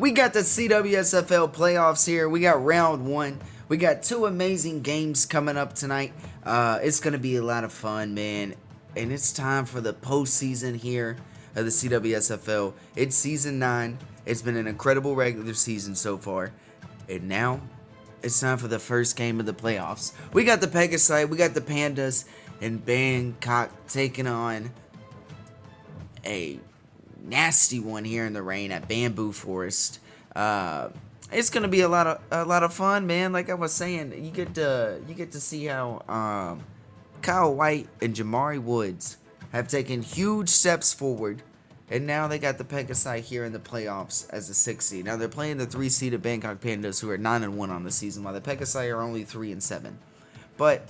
We got the CWSFL playoffs here. We got round one. We got two amazing games coming up tonight. It's going to be a lot of fun, man. And it's time for the postseason here of the CWSFL. It's season 9. It's been an incredible regular season so far. And now it's time for the first game of the playoffs. We got the Pegasi, we got the Pandas, and Bangkok taking on a nasty one here in the rain at Bamboo Forest. It's gonna be a lot of fun, man. Like I was saying, you get to see how Kyle White and Jamari Woods have taken huge steps forward, and now they got the Pegasi here in the playoffs as a 6 seed. Now they're playing the 3 seeded Bangkok Pandas, who are 9-1 on the season, while the Pegasi are only 3-7. But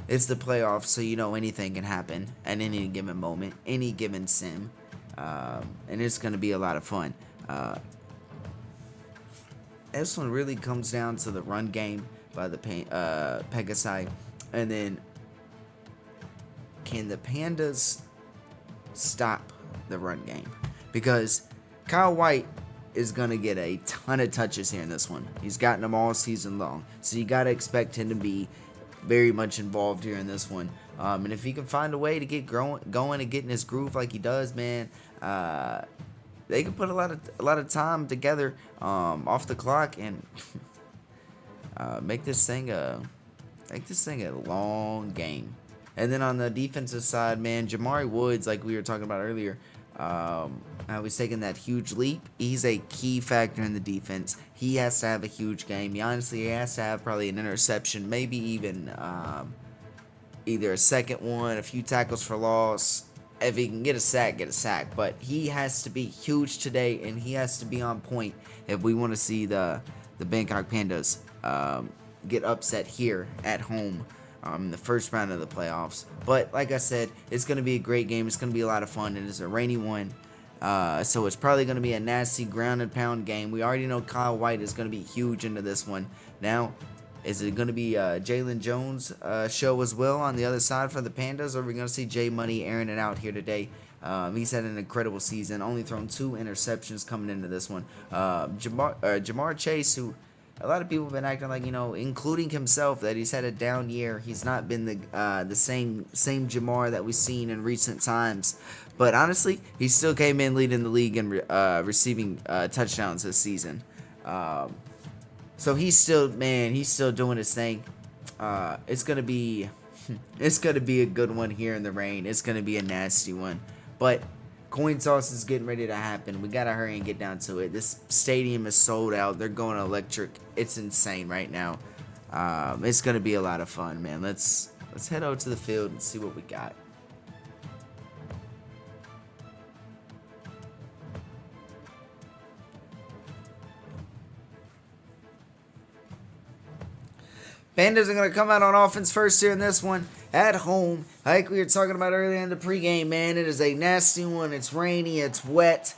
it's the playoffs, so you know anything can happen at any given moment, any given sim. And it's going to be a lot of fun. This one really comes down to the run game by the Pegasi. And then, can the Pandas stop the run game? Because Kyle White is going to get a ton of touches here in this one. He's gotten them all season long. So you got to expect him to be very much involved here in this one. And if he can find a way to get going and get in his groove like he does, man, they can put a lot of time together off the clock and make this thing a long game. And then on the defensive side, man, Jamari Woods, like we were talking about earlier, he's taking that huge leap. He's a key factor in the defense. He has to have a huge game. He has to have probably an interception, maybe even either a second one, a few tackles for loss. If he can get a sack. But he has to be huge today, and he has to be on point if we want to see the Bangkok Pandas get upset here at home in the first round of the playoffs. But like I said, it's going to be a great game. It's going to be a lot of fun. It is a rainy one. So it's probably going to be a nasty ground and pound game. We already know Kyle White is going to be huge into this one. Now, is it going to be Jalen Jones' show as well on the other side for the Pandas? Or are we going to see Jay Money airing it out here today? He's had an incredible season, only thrown 2 interceptions coming into this one. Jamar Chase, who a lot of people have been acting like, including himself, that he's had a down year. He's not been the same Jamar that we've seen in recent times. But honestly, he still came in leading the league in receiving touchdowns this season. So he's still doing his thing. It's gonna be a good one here in the rain. It's gonna be a nasty one. But coin toss is getting ready to happen. We gotta hurry and get down to it. This stadium is sold out. They're going electric. It's insane right now. It's gonna be a lot of fun, man. Let's head out to the field and see what we got. Pandas are going to come out on offense first here in this one at home. Like we were talking about earlier in the pregame, man, it is a nasty one. It's rainy. It's wet.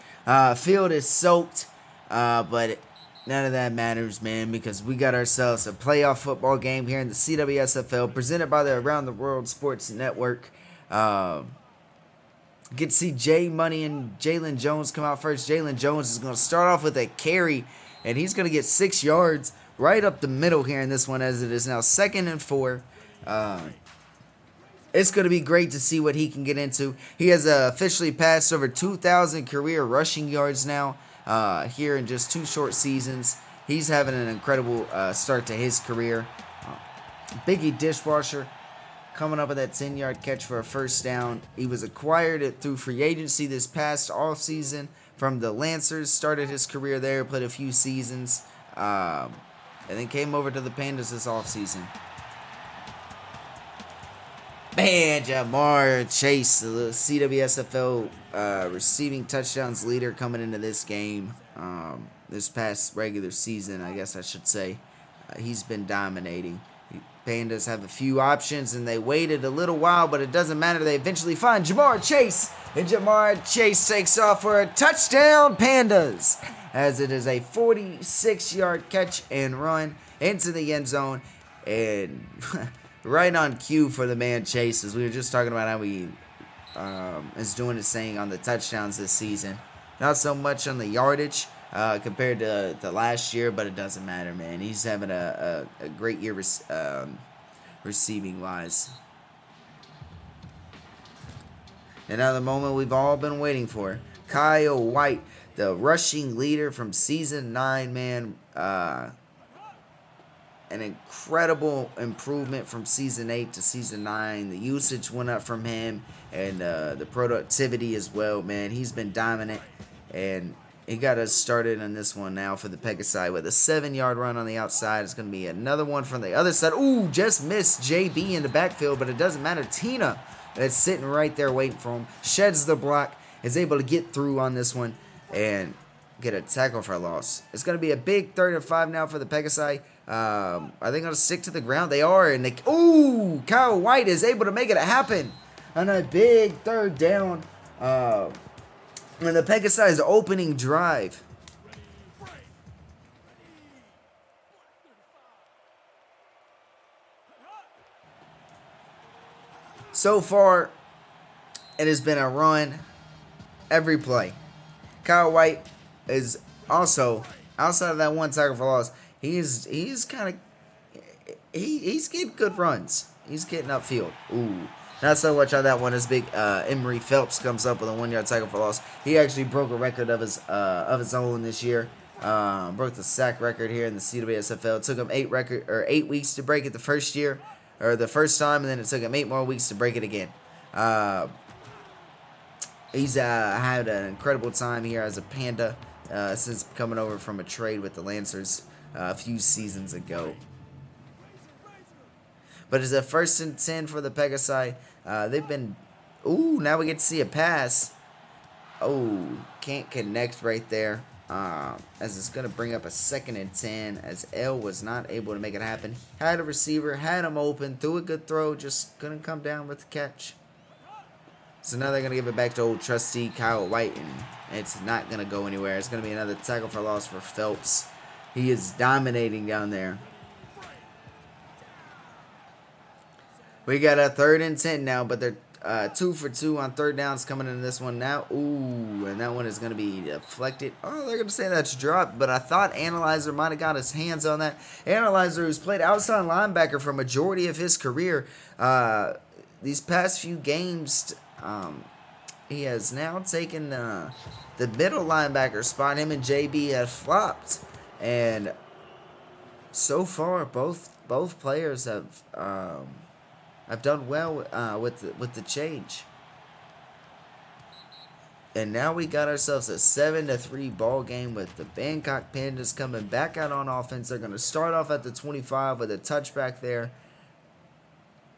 Field is soaked. But none of that matters, man, because we got ourselves a playoff football game here in the CWSFL presented by the Around the World Sports Network. Get to see Jay Money and Jalen Jones come out first. Jalen Jones is going to start off with a carry, and he's going to get 6 yards. Right up the middle here in this one, as it is now 2nd and 4. It's going to be great to see what he can get into. He has officially passed over 2,000 career rushing yards now here in just 2 short seasons. He's having an incredible start to his career. Biggie Dishwasher coming up with that 10-yard catch for a first down. He was acquired through free agency this past offseason from the Lancers. Started his career there, played a few seasons. And then came over to the Pandas this offseason. Man, Jamar Chase, the CWSFL receiving touchdowns leader coming into this game. This past regular season, I guess I should say. He's been dominating. Pandas have a few options, and they waited a little while, but it doesn't matter. They eventually find Jamar Chase, and Jamar Chase takes off for a touchdown, Pandas, as it is a 46-yard catch and run into the end zone, and right on cue for the man Chase, as we were just talking about how he is doing his thing on the touchdowns this season. Not so much on the yardage. compared to the last year, but it doesn't matter, man. He's having a great year receiving wise. And now the moment we've all been waiting for. Kyle White, the rushing leader from Season 9, man. An incredible improvement from Season 8 to Season 9. The usage went up from him, and the productivity as well, man. He's been dominant, and he got us started on this one now for the Pegasi with a 7-yard run on the outside. It's going to be another one from the other side. Ooh, just missed JB in the backfield, but it doesn't matter. Tina, that's sitting right there waiting for him, sheds the block, is able to get through on this one, and get a tackle for a loss. It's going to be a big 3rd and 5 now for the Pegasi. Are they going to stick to the ground? They are. And they, ooh, Kyle White is able to make it happen on a big 3rd down. And the Pegasi's opening drive. So far, it has been a run every play. Kyle White is also, outside of that one tackle for loss, he's kind of, he's getting good runs. He's getting upfield. Ooh. Not so much on that one as big Emery Phelps comes up with a 1-yard tackle for loss. He actually broke a record of his own this year. Broke the sack record here in the CWSFL. It took him 8 weeks to break it the first year, or the first time, and then it took him 8 more weeks to break it again. He's had an incredible time here as a Panda since coming over from a trade with the Lancers a few seasons ago. But it's a 1st and 10 for the Pegasi. They've been... Ooh, now we get to see a pass. Oh, can't connect right there. As it's going to bring up a 2nd and 10, as L was not able to make it happen. Had a receiver, had him open, threw a good throw, just couldn't come down with the catch. So now they're going to give it back to old trusty Kyle White, and it's not going to go anywhere. It's going to be another tackle for loss for Phelps. He is dominating down there. We got a 3rd and 10 now, but they're 2 for 2 on 3rd downs coming into this one now. Ooh, and that one is going to be deflected. Oh, they're going to say that's dropped, but I thought Analyzer might have got his hands on that. Analyzer, who's played outside linebacker for majority of his career, these past few games, he has now taken the middle linebacker spot. Him and JB have flopped, and so far both players have done well with the change. And now we got ourselves a 7-3 ball game with the Bangkok Pandas coming back out on offense. They're going to start off at the 25 with a touchback there.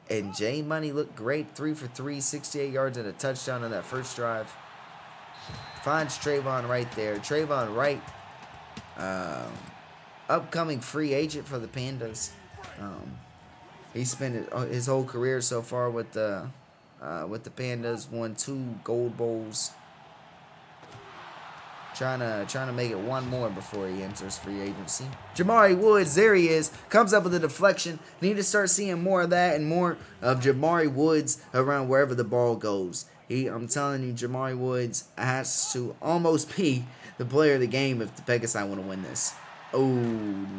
And J Money looked great, 3 for 3, 68 yards and a touchdown on that first drive. Finds Trayvon Wright there. Trayvon Wright, upcoming free agent for the Pandas. He spent his whole career so far with the Pandas. Won 2 Gold Bowls. Trying to make it one more before he enters free agency. Jamari Woods, there he is. Comes up with a deflection. Need to start seeing more of that and more of Jamari Woods around wherever the ball goes. I'm telling you, Jamari Woods has to almost be the player of the game if the Pegasi want to win this. Oh,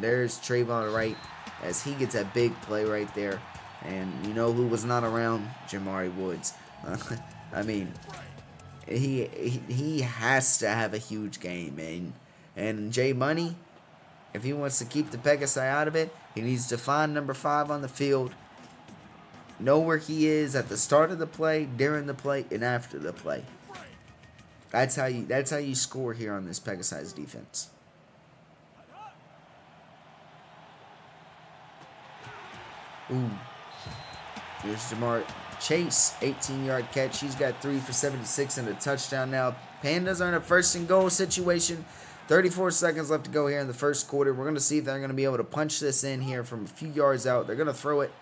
there's Trayvon Wright as he gets a big play right there. And you know who was not around? Jamari Woods. I mean, he has to have a huge game, and J Money, if he wants to keep the Pegasi out of it, he needs to find number 5 on the field, know where he is at the start of the play, during the play, and after the play. That's how you score here on this Pegasi's defense. Ooh, here's Jamar Chase, 18-yard catch. He's got 3 for 76 and a touchdown now. Pandas are in a 1st and goal situation. 34 seconds left to go here in the first quarter. We're going to see if they're going to be able to punch this in here from a few yards out. They're going to throw it,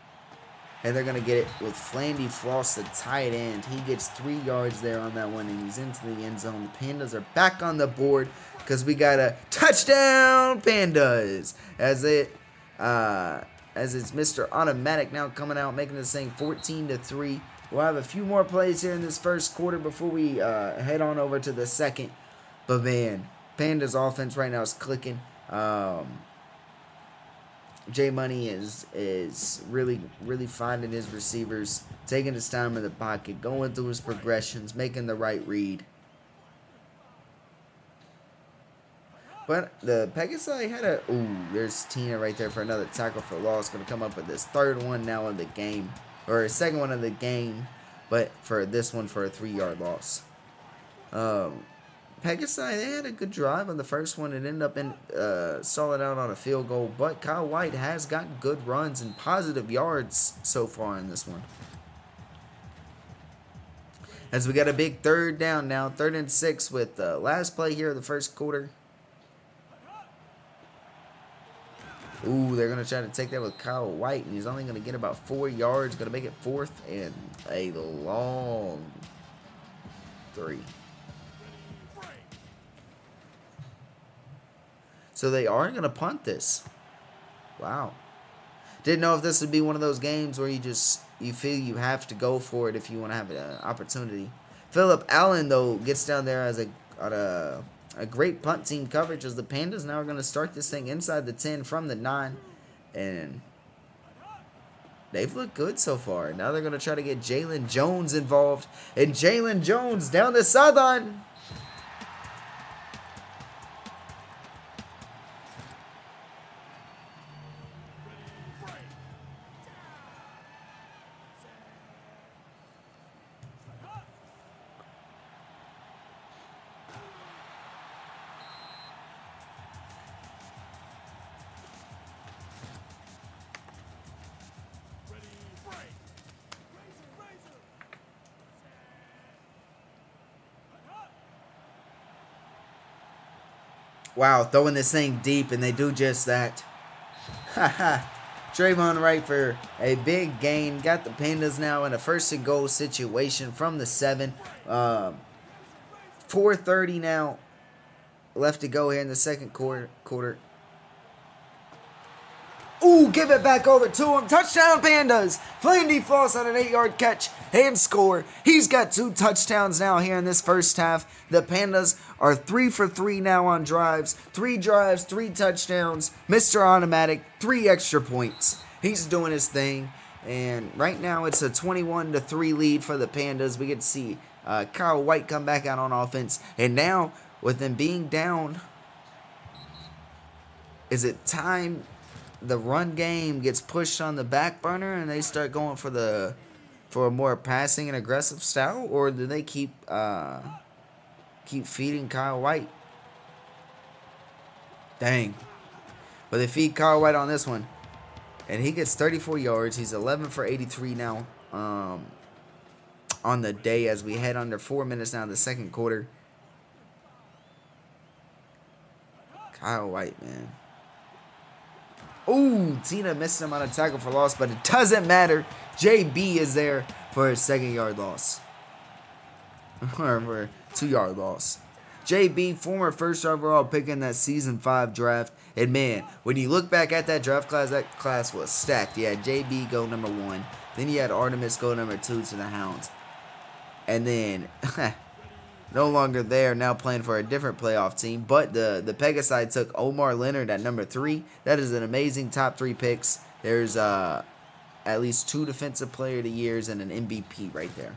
and they're going to get it with Flandy Floss, the tight end. He gets 3 yards there on that one, and he's into the end zone. The Pandas are back on the board because we got a touchdown, Pandas, as it's Mr. Automatic now coming out, making this thing 14-3. We'll have a few more plays here in this first quarter before we head on over to the second. But man, Panda's offense right now is clicking. J Money is really finding his receivers, taking his time in the pocket, going through his progressions, making the right read. But the Pegasi had a... Ooh, there's Tina right there for another tackle for loss. Going to come up with this third one now of the game. Or second one of the game. But for this one for a 3-yard loss. Pegasi, they had a good drive on the first one. It ended up in solid out on a field goal. But Kyle White has got good runs and positive yards so far in this one. As we got a big third down now. 3rd and 6 with the last play here of the first quarter. Ooh, they're going to try to take that with Kyle White, and he's only going to get about 4 yards. Going to make it 4th and a long 3. So they are going to punt this. Wow. Didn't know if this would be one of those games where you feel you have to go for it if you want to have an opportunity. Phillip Allen, though, gets down there as a great punt team coverage as the Pandas now are going to start this thing inside the 10 from the 9. And they've looked good so far. Now they're going to try to get Jalen Jones involved. And Jalen Jones down the sideline. Wow, throwing this thing deep, and they do just that. Haha. Trayvon Wright for a big gain. Got the Pandas now in a 1st and goal situation from the 7. 4:30 now left to go here in the second quarter. Ooh, give it back over to him. Touchdown, Pandas. Flandy Floss on an 8-yard catch and score. He's got 2 touchdowns now here in this first half. The Pandas are 3 for 3 now on drives. 3 drives, 3 touchdowns. Mr. Automatic, 3 extra points. He's doing his thing. And right now it's a 21-3 lead for the Pandas. We get to see Kyle White come back out on offense. And now, with them being down, is it time the run game gets pushed on the back burner and they start going for a more passing and aggressive style, or do they keep feeding Kyle White? Dang. But they feed Kyle White on this one, and he gets 34 yards. He's 11 for 83 now on the day as we head under 4 minutes now in the second quarter. Kyle White, man. Ooh, Tina missed him on a tackle for loss, but it doesn't matter. JB is there for a 2-yard loss. Or for a 2-yard loss. JB, former 1st overall pick in that Season 5 draft. And man, when you look back at that draft class, that class was stacked. You had JB go number 1. Then you had Artemis go number 2 to the Hounds. And then... no longer there, now playing for a different playoff team. But the Pegasi took Omar Leonard at number 3. That is an amazing top 3 picks. There's at least 2 Defensive Player of the Years and an MVP right there.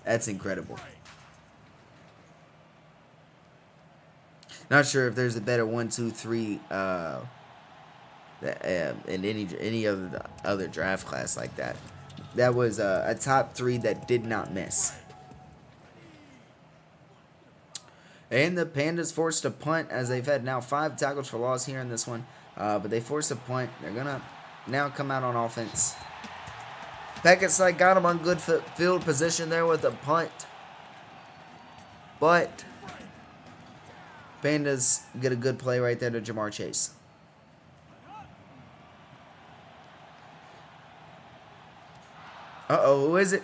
That's incredible. Not sure if there's a better 1, 2, 3 in any other draft class like that. That was a top 3 that did not miss. And the Pandas forced a punt as they've had now 5 tackles for loss here in this one. But they forced a punt. They're going to now come out on offense. Pegasi got him on good field position there with a punt. But Pandas get a good play right there to Jamar Chase. Uh-oh, who is it?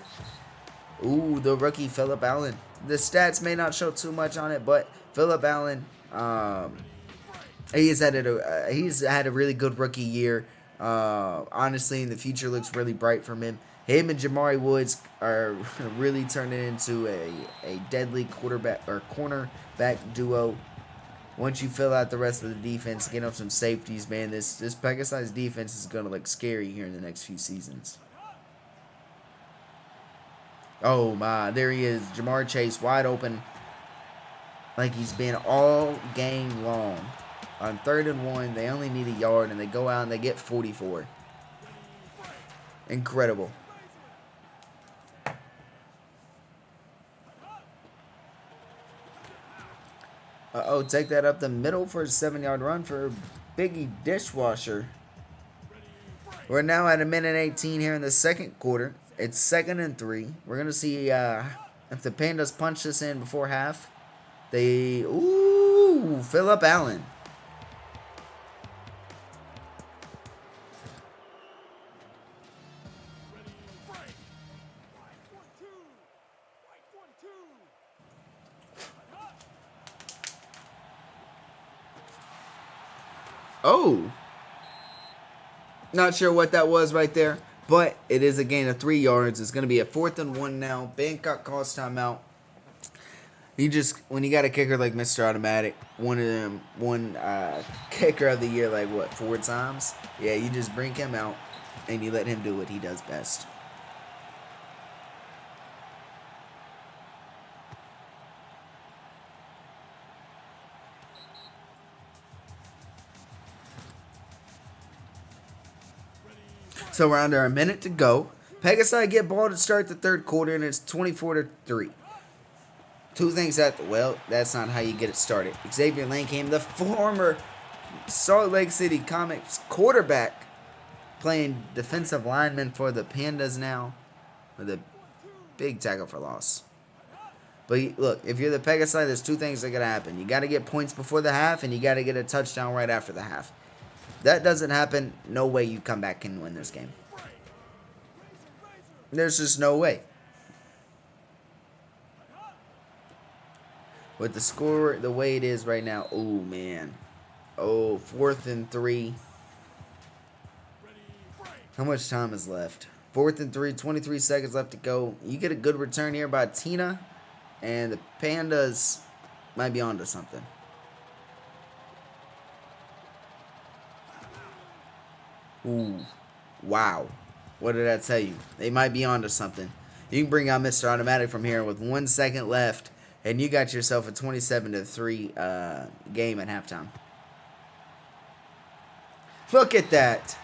Ooh, the rookie Phillip Allen. The stats may not show too much on it, but Phillip Allen, he's had a really good rookie year. Honestly, and the future looks really bright for him. Him and Jamari Woods are really turning into a deadly quarterback or cornerback duo. Once you fill out the rest of the defense, get up some safeties, man, this Pegasi's defense is going to look scary here in the next few seasons. Oh, my. There he is. Jamar Chase wide open like he's been all game long. On 3rd and 1, they only need a yard, and they go out and they get 44. Incredible. Uh-oh, take that up the middle for a 7-yard run for Biggie Dishwasher. We're now at 1:18 here in the second quarter. It's 2nd and 3. We're going to see if the Pandas punch this in before half. Phillip Allen. Oh. Not sure what that was right there, but it is a gain of 3 yards. It's going to be a 4th and 1 now. Bangkok calls timeout. When you got a kicker like Mr. Automatic, one kicker of the year, like what, 4 times? Yeah, you just bring him out and you let him do what he does best. So we're under a minute to go. Pegasi get ball to start the third quarter, and it's 24-3. Two things that's not how you get it started. Xavier Langham, the former Salt Lake City Comets quarterback, playing defensive lineman for the Pandas now, with a big tackle for loss. But look, if you're the Pegasi, there's 2 things that got to happen. You got to get points before the half, and you got to get a touchdown right after the half. That doesn't happen, no way you come back and win this game. There's just no way. With the score the way it is right now, oh man. Oh, 4th and 3. How much time is left? 4th and 3, 23 seconds left to go. You get a good return here by Tina, and the Pandas might be onto something. Ooh, wow. What did I tell you? They might be onto something. You can bring out Mr. Automatic from here with 1 second left, and you got yourself a 27-3 game at halftime. Look at that.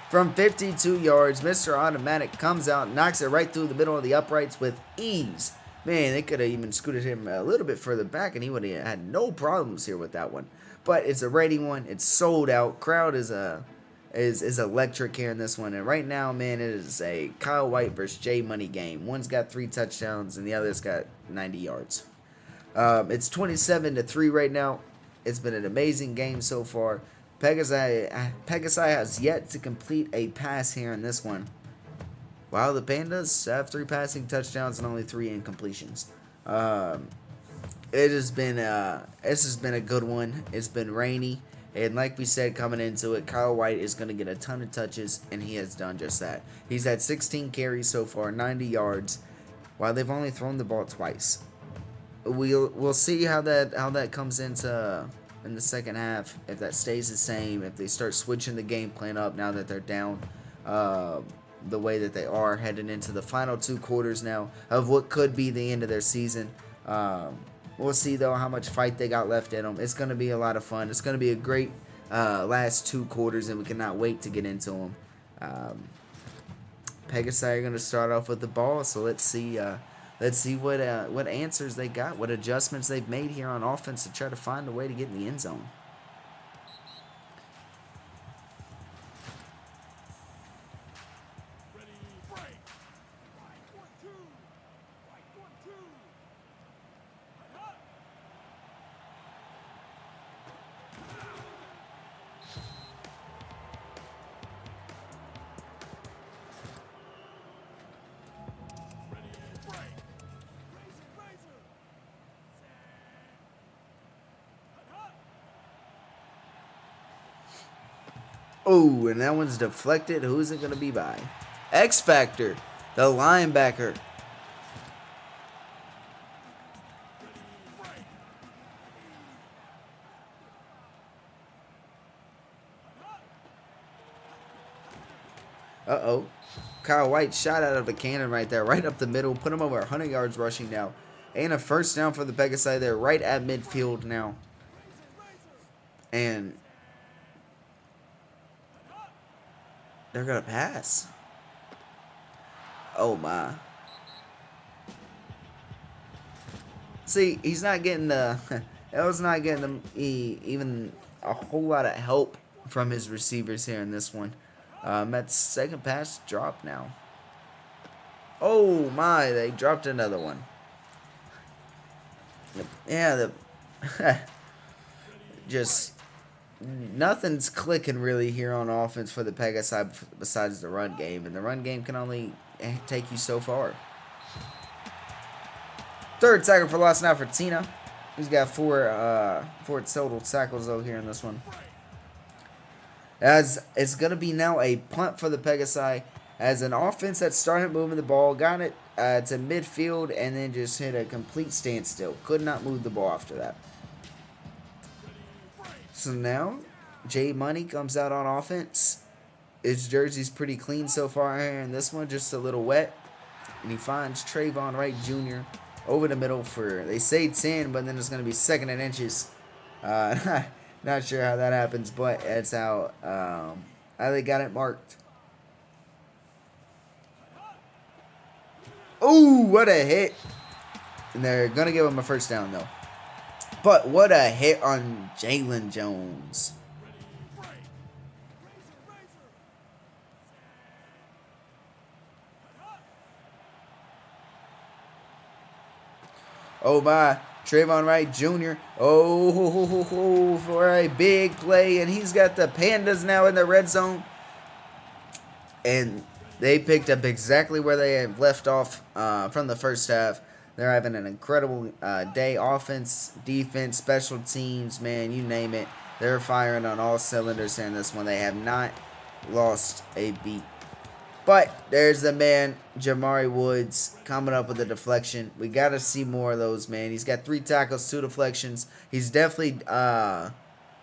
From 52 yards, Mr. Automatic comes out, knocks it right through the middle of the uprights with ease. Man, they could have even scooted him a little bit further back, and he would have had no problems here with that one. But it's a rating one. It's sold out. Crowd is electric here in this one. And right now, man, it is a Kyle White versus Jay Money game. One's got 3 touchdowns, and the other's got 90 yards. It's 27-3 right now. It's been an amazing game so far. Pegasi has yet to complete a pass here in this one, while the Pandas have 3 passing touchdowns and only 3 incompletions. This has been a good one. It's been rainy, and like we said coming into it, Kyle White is going to get a ton of touches, and he has done just that. He's had 16 carries so far, 90 yards, while they've only thrown the ball twice. We'll see how that comes into in the second half, if that stays the same, if they start switching the game plan up now that they're down the way that they are, heading into the final 2 quarters now of what could be the end of their season. We'll see, though, how much fight they got left in them. It's going to be a lot of fun. It's going to be a great last 2 quarters, and we cannot wait to get into them. Pegasi are going to start off with the ball, so let's see what answers they got, what adjustments they've made here on offense to try to find a way to get in the end zone. Oh, and that one's deflected. Who's it going to be by? X Factor. The linebacker. Uh-oh. Kyle White shot out of the cannon right there. Right up the middle. Put him over 100 yards rushing now. And a first down for the Pegasi there. Right at midfield now. And they're going to pass. Oh, my. See, he's not getting the... El's not getting even a whole lot of help from his receivers here in this one. That second pass dropped now. Oh, my. They dropped another one. Yeah, just nothing's clicking really here on offense for the Pegasi besides the run game. And the run game can only take you so far. Third tackle for loss now for Tina. He's got four total tackles though here in this one. As it's going to be now a punt for the Pegasi. As an offense that started moving the ball, got it to midfield, and then just hit a complete standstill. Could not move the ball after that. So now, Jay Money comes out on offense. His jersey's pretty clean so far here in this one, just a little wet. And he finds Trayvon Wright Jr. over the middle for, they say 10, but then it's going to be second and inches. Not sure how that happens, but that's how they got it marked. Ooh, what a hit. And they're going to give him a first down, though. But what a hit on Jalen Jones. Oh, my. Trayvon Wright Jr. Oh, for a big play. And he's got the Pandas now in the red zone. And they picked up exactly where they had left off from the first half. They're having an incredible day. Offense, defense, special teams, man, you name it. They're firing on all cylinders here in this one. They have not lost a beat. But there's the man, Jamari Woods, coming up with a deflection. We got to see more of those, man. He's got 3 tackles, 2 deflections. He's definitely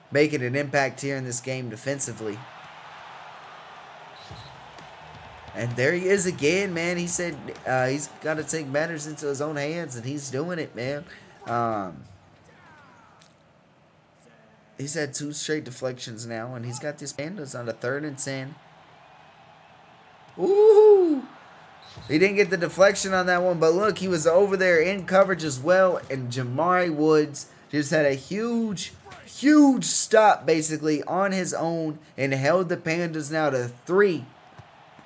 making an impact here in this game defensively. And there he is again, man. He said he's got to take matters into his own hands, and he's doing it, man. He's had 2 straight deflections now, and he's got these Pandas on a 3rd and 10. Ooh! He didn't get the deflection on that one, but look, he was over there in coverage as well, and Jamari Woods just had a huge stop, basically, on his own, and held the Pandas now to 3.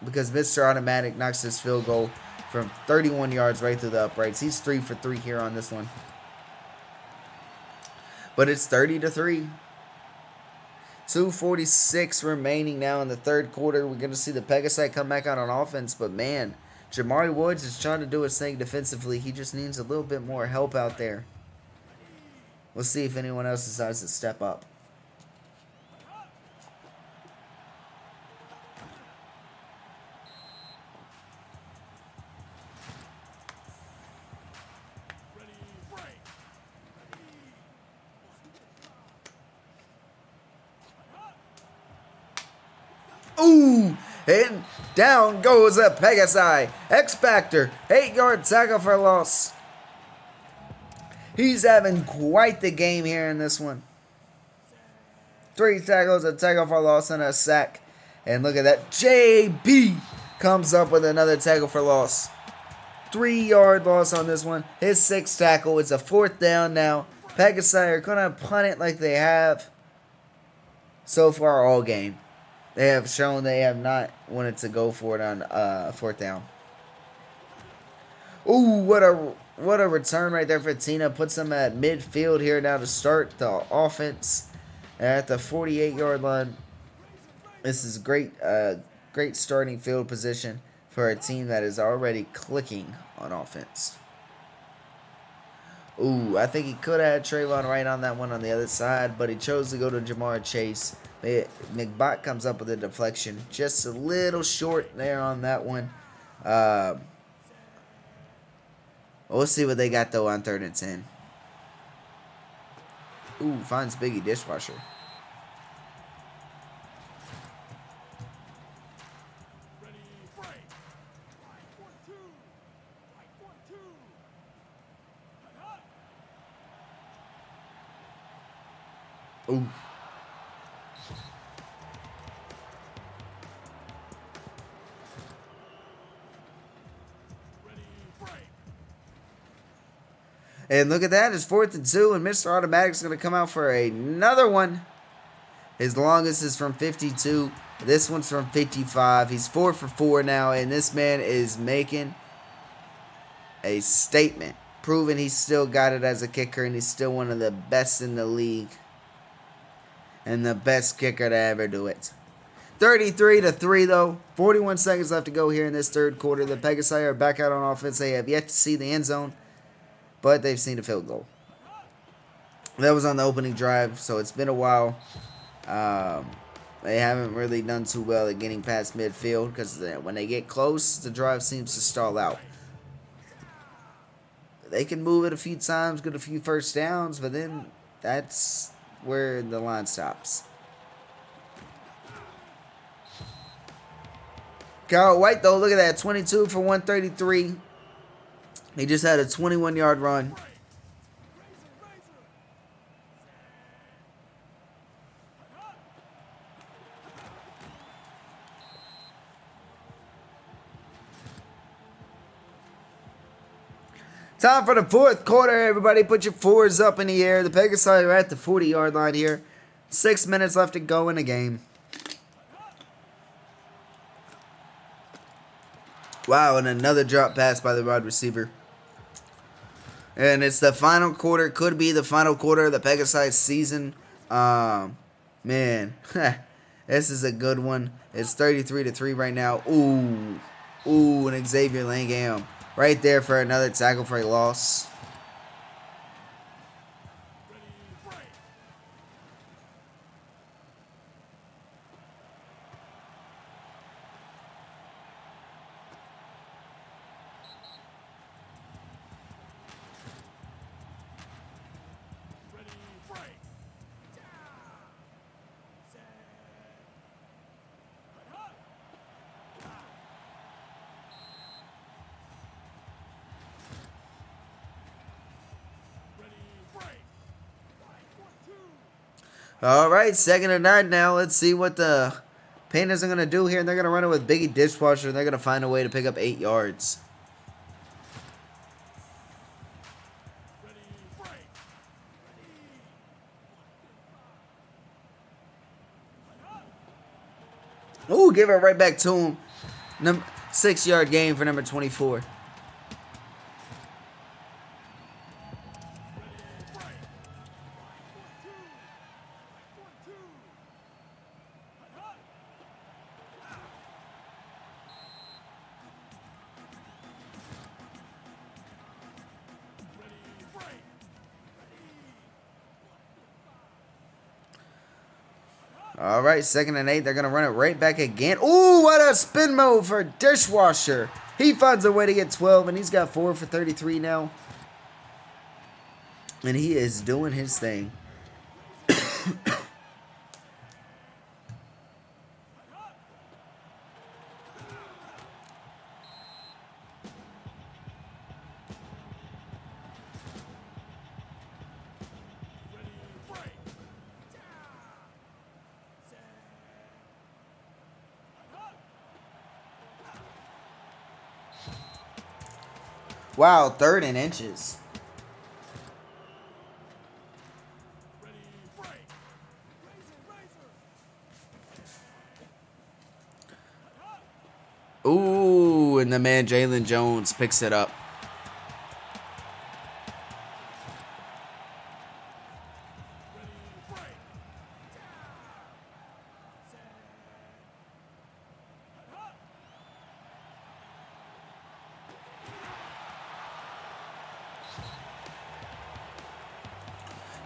Because Mr. Automatic knocks his field goal from 31 yards right through the uprights. He's 3 for 3 here on this one. But it's 30-3. 2:46 remaining now in the third quarter. We're going to see the Pegasi come back out on offense. But, man, Jamari Woods is trying to do his thing defensively. He just needs a little bit more help out there. We'll see if anyone else decides to step up. Ooh, and down goes a Pegasi. X-Factor, 8-yard tackle for loss. He's having quite the game here in this one. 3 tackles, a tackle for loss, and a sack. And look at that. JB comes up with another tackle for loss. 3-yard loss on this one. His 6th tackle. It's a 4th down now. Pegasi are going to punt it like they have so far all game. They have shown they have not wanted to go for it on 4th down. Ooh, what a return right there for Tina. Puts them at midfield here now to start the offense at the 48-yard line. This is great starting field position for a team that is already clicking on offense. Ooh, I think he could have had Trayvon Wright on that one on the other side, but he chose to go to Jamar Chase. McBot comes up with a deflection. Just a little short there on that one. Uh, we'll see what they got, though, on 3rd and 10. Ooh, finds Biggie Dishwasher. Ooh. And look at that, it's 4th and 2, and Mr. Automatic's going to come out for another one. His longest is from 52. This one's from 55. He's 4 for 4 now, and this man is making a statement, proving he's still got it as a kicker, and he's still one of the best in the league and the best kicker to ever do it. 33-3, though. 41 seconds left to go here in this 3rd quarter. The Pegasi are back out on offense. They have yet to see the end zone, but they've seen a field goal. That was on the opening drive, so it's been a while. They haven't really done too well at getting past midfield because when they get close, the drive seems to stall out. They can move it a few times, get a few first downs, but then that's where the line stops. Kyle White, though, look at that. 22 for 133. He just had a 21-yard run. Time for the 4th quarter, everybody. Put your 4s up in the air. The Pegasi are at the 40-yard line here. 6 minutes left to go in the game. Wow, and another drop pass by the wide receiver. And it's the final quarter. Could be the final quarter of the Pegasi season. Man, this is a good one. It's 33-3 right now. Ooh, and Xavier Langham right there for another tackle for a loss. All right, 2nd and 9 now. Let's see what the Pandas are going to do here. And they're going to run it with Biggie Dishwasher. They're going to find a way to pick up 8 yards. Ooh, give it right back to him. 6-yard gain for number 24. All right, 2nd and 8. They're going to run it right back again. Ooh, what a spin move for Dishwasher. He finds a way to get 12, and he's got 4 for 33 now. And he is doing his thing. Wow, 3rd and inches. Ooh, and the man Jalen Jones picks it up.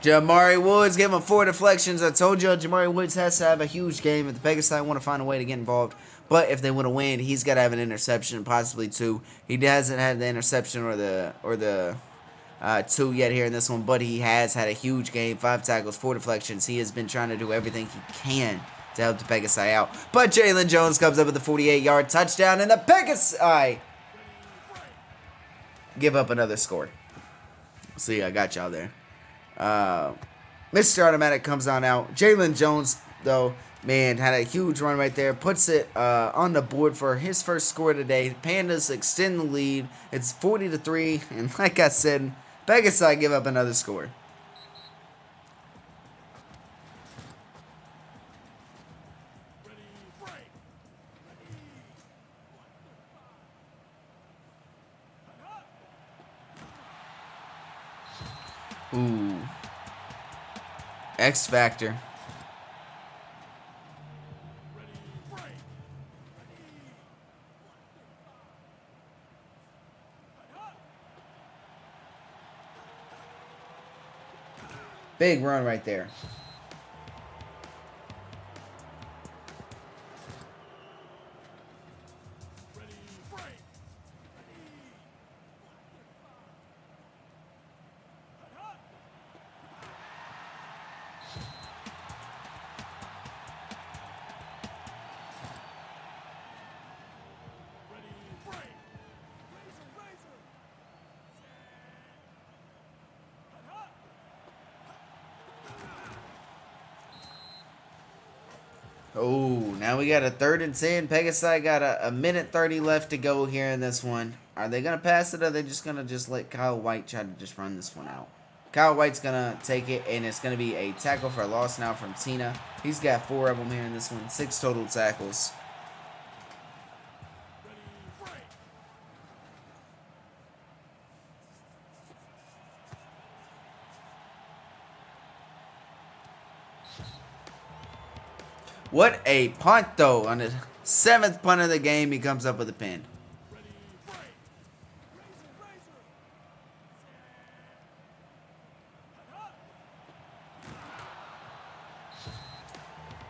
Jamari Woods gave him 4 deflections. I told you Jamari Woods has to have a huge game if the Pegasi want to find a way to get involved. But if they want to win, he's got to have an interception, possibly 2. He hasn't had the interception or the 2 yet here in this one, but he has had a huge game. 5 tackles, 4 deflections. He has been trying to do everything he can to help the Pegasi out. But Jalen Jones comes up with a 48-yard touchdown, and the Pegasi give up another score. See, I got y'all there. Mr. Automatic comes on out. Jalen Jones, though, man, had a huge run right there. Puts it on the board for his first score today. Pandas extend the lead. It's 40-3. And like I said, Pegasi give up another score. Ooh. X Factor. Big run right there. Oh, now we got a 3rd and 10. Pegasi got a minute 30 left to go here in this one. Are they going to pass it, or are they just going to let Kyle White try to just run this one out? Kyle White's going to take it, and it's going to be a tackle for a loss now from Tina. He's got 4 of them here in this one. 6 total tackles. What a punt, though. On the 7th punt of the game, he comes up with a pin.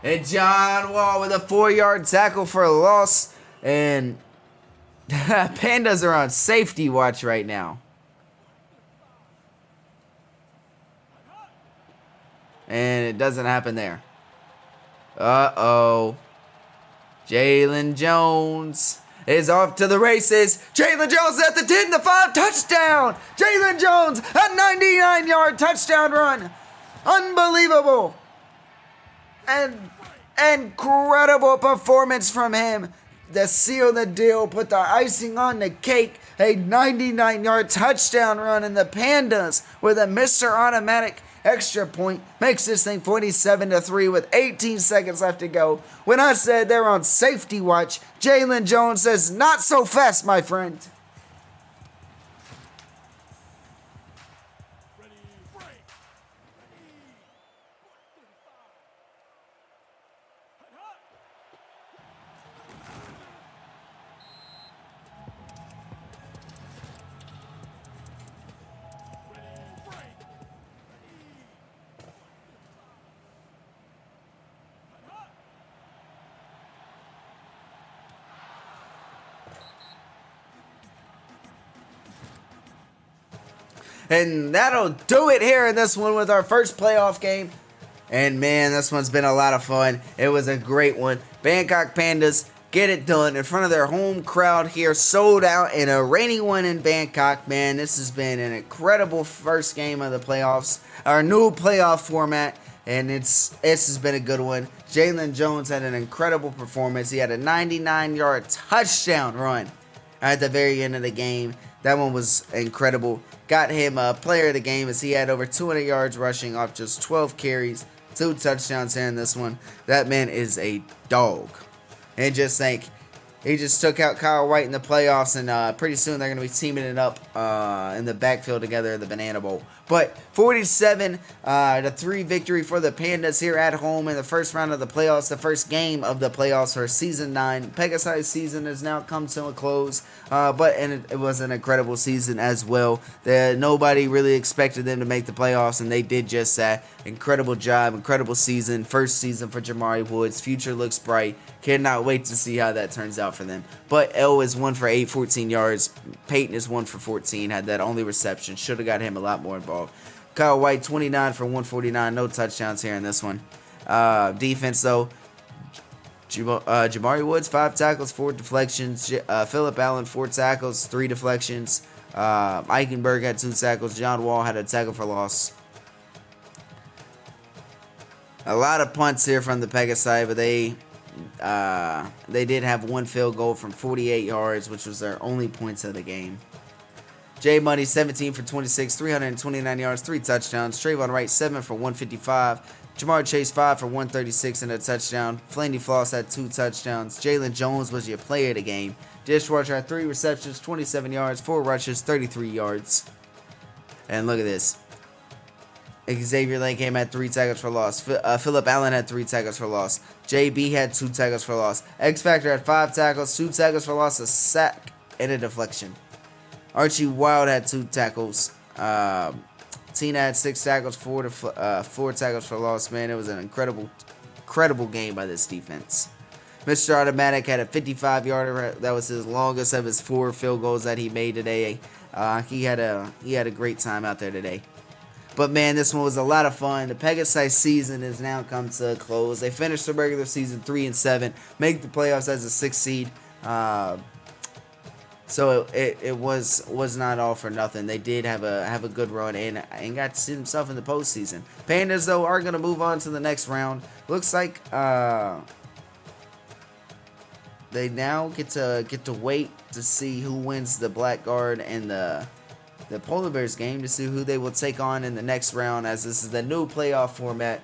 And John Wall with a 4-yard tackle for a loss. And Pandas are on safety watch right now. And it doesn't happen there. Uh-oh. Jalen Jones is off to the races. Jalen Jones at the 10, the 5, touchdown. Jalen Jones, a 99-yard touchdown run. Unbelievable. And incredible performance from him to seal the deal, put the icing on the cake. A 99-yard touchdown run, and the Pandas with a Mr. Automatic extra point makes this thing 47-3 with 18 seconds left to go. When I said they're on safety watch, Jalen Jones says, not so fast, my friend. And that'll do it here in this one with our first playoff game. And man, this one's been a lot of fun. It was a great one. Bangkok Pandas get it done in front of their home crowd here. Sold out in a rainy one in Bangkok. Man, this has been an incredible first game of the playoffs. Our new playoff format. And this has been a good one. Jalen Jones had an incredible performance. He had a 99-yard touchdown run at the very end of the game. That one was incredible. Got him a player of the game as he had over 200 yards rushing off just 12 carries. 2 touchdowns here in this one. That man is a dog. And just think, He just took out Kyle White in the playoffs, and pretty soon they're going to be teaming it up in the backfield together at the Banana Bowl. But 47-3 victory for the Pandas here at home in the first round of the playoffs, the first game of the playoffs for Season 9. Pegasi's season has now come to a close, but it was an incredible season as well. Nobody really expected them to make the playoffs, and they did just that. Incredible job, incredible season, first season for Jamari Woods. Future looks bright. Cannot wait to see how that turns out for them. But L is 1 for 8, 14 yards. Peyton is 1 for 14, had that only reception. Should have got him a lot more involved. Kyle White, 29 for 149. No touchdowns here in this one. Defense, though. Jamari Woods, 5 tackles, 4 deflections. Phillip Allen, 4 tackles, 3 deflections. Eichenberg had 2 tackles. John Wall had a tackle for loss. A lot of punts here from the Pegasi, but they did have 1 field goal from 48 yards, which was their only points of the game. Jay Money, 17 for 26, 329 yards, 3 touchdowns. Trayvon Wright, 7 for 155. Jamar Chase, 5 for 136 and a touchdown. Flandy Floss had 2 touchdowns. Jalen Jones was your player of the game. Dishwasher had 3 receptions, 27 yards, 4 rushes, 33 yards. And look at this. Xavier Lane came had 3 tackles for loss. Phillip Allen had 3 tackles for loss. JB had 2 tackles for loss. X Factor had 5 tackles, 2 tackles for loss, a sack, and a deflection. Archie Wild had 2 tackles. Tina had 6 tackles, 4 tackles for loss. Man, it was an incredible game by this defense. Mr. Automatic had a 55-yarder. That was his longest of his 4 field goals that he made today. He had a great time out there today. But man, this one was a lot of fun. The Pegasi season has now come to a close. They finished the regular season 3-7, make the playoffs as a 6th seed. So it was not all for nothing. They did have a good run and got to see themselves in the postseason. Pandas though are gonna move on to the next round. Looks like they now get to wait to see who wins the Blackguard and the Polar Bears game to see who they will take on in the next round, as this is the new playoff format.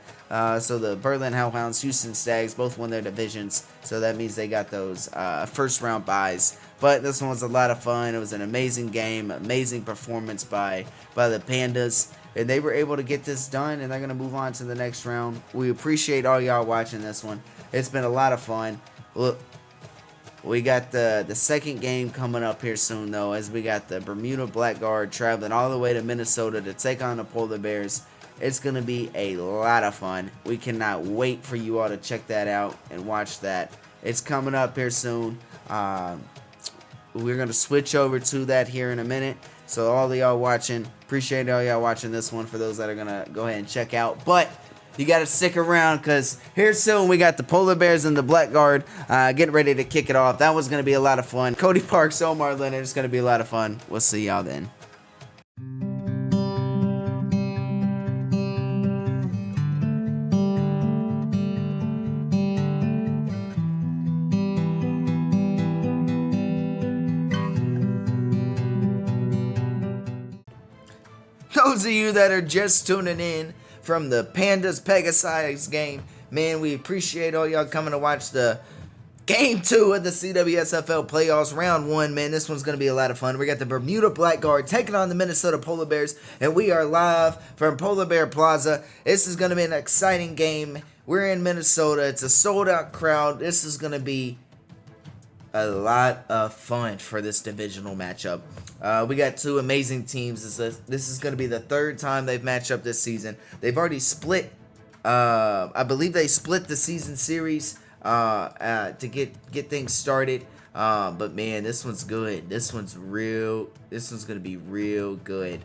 So the Berlin Hellhounds, Houston Stags both won their divisions, so that means they got those first round byes. But this one was a lot of fun. It was an amazing game, amazing performance by the Pandas, and they were able to get this done, and they're going to move on to the next round. We appreciate all y'all watching this one. It's been a lot of fun. Look, we got the second game coming up here soon, though, as we got the Bermuda Blackguard traveling all the way to Minnesota to take on the Polar Bears. It's going to be a lot of fun. We cannot wait for you all to check that out and watch that. It's coming up here soon. We're going to switch over to that here in a minute. So all of y'all watching, appreciate all y'all watching this one for those that are going to go ahead and check out. But you got to stick around because here soon we got the Polar Bears and the Blackguard getting ready to kick it off. That was going to be a lot of fun. Cody Parks, Omar Leonard, it's going to be a lot of fun. We'll see y'all then. Those of you that are just tuning in from the Pandas Pegasi game, man, we appreciate all y'all coming to watch the game 2 of the CWSFL playoffs, round 1. Man, this one's going to be a lot of fun. We got the Bermuda Blackguard taking on the Minnesota Polar Bears, and we are live from Polar Bear Plaza. This is going to be an exciting game. We're in Minnesota. It's a sold-out crowd. This is going to be a lot of fun for this divisional matchup. We got 2 amazing teams. This is going to be the 3rd time they've matched up this season. They've already split. I believe they split the season series to get things started. But man, this one's good. This one's going to be real good.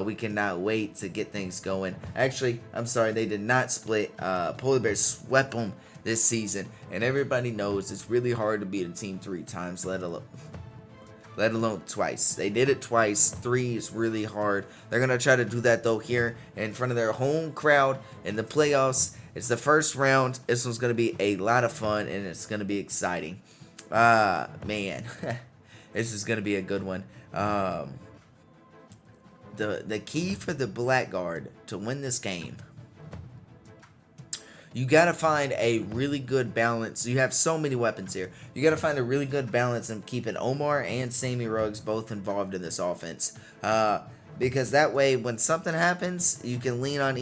We cannot wait to get things going. Actually, I'm sorry, they did not split. Polar Bears swept them this season, and everybody knows it's really hard to beat a team 3 times, let alone twice. They did it twice. 3 is really hard. They're gonna try to do that though here in front of their home crowd in the playoffs. It's the first round. This one's gonna be a lot of fun, and it's gonna be exciting. Man, this is gonna be a good one. The key for the Blackguard to win this game, You got to find a really good balance. You have so many weapons here. You got to find a really good balance and keeping Omar and Sammy Ruggs both involved in this offense. Because that way, when something happens, you can lean on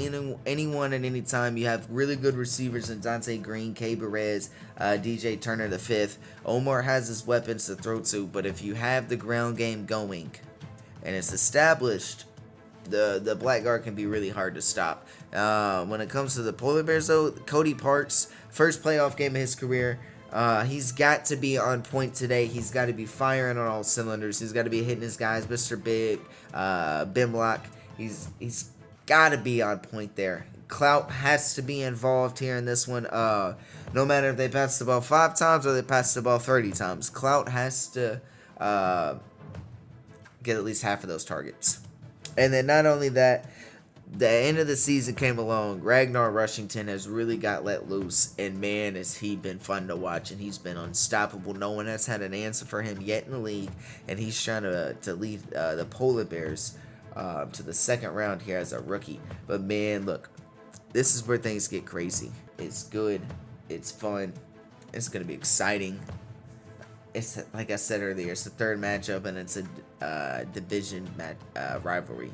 anyone at any time. You have really good receivers in Dante Green, K. Perez, DJ Turner the fifth. Omar has his weapons to throw to, but if you have the ground game going and it's established, the Blackguard can be really hard to stop. When it comes to the Polar Bears, though, Cody Parks, first playoff game of his career, he's got to be on point today. He's got to be firing on all cylinders. He's got to be hitting his guys, Mr. Big, Bimlock. He's got to be on point there. Clout has to be involved here in this one. No matter if they pass the ball 5 times or they pass the ball 30 times, Clout has to get at least half of those targets. And then not only that, the end of the season came along. Ragnar Rushington has really got let loose, and man, has he been fun to watch, and he's been unstoppable. No one has had an answer for him yet in the league, and he's trying to lead the Polar Bears to the second round here as a rookie. But man, look, this is where things get crazy. It's good. It's fun. It's going to be exciting. It's like I said earlier, it's the third matchup, and it's a division rivalry.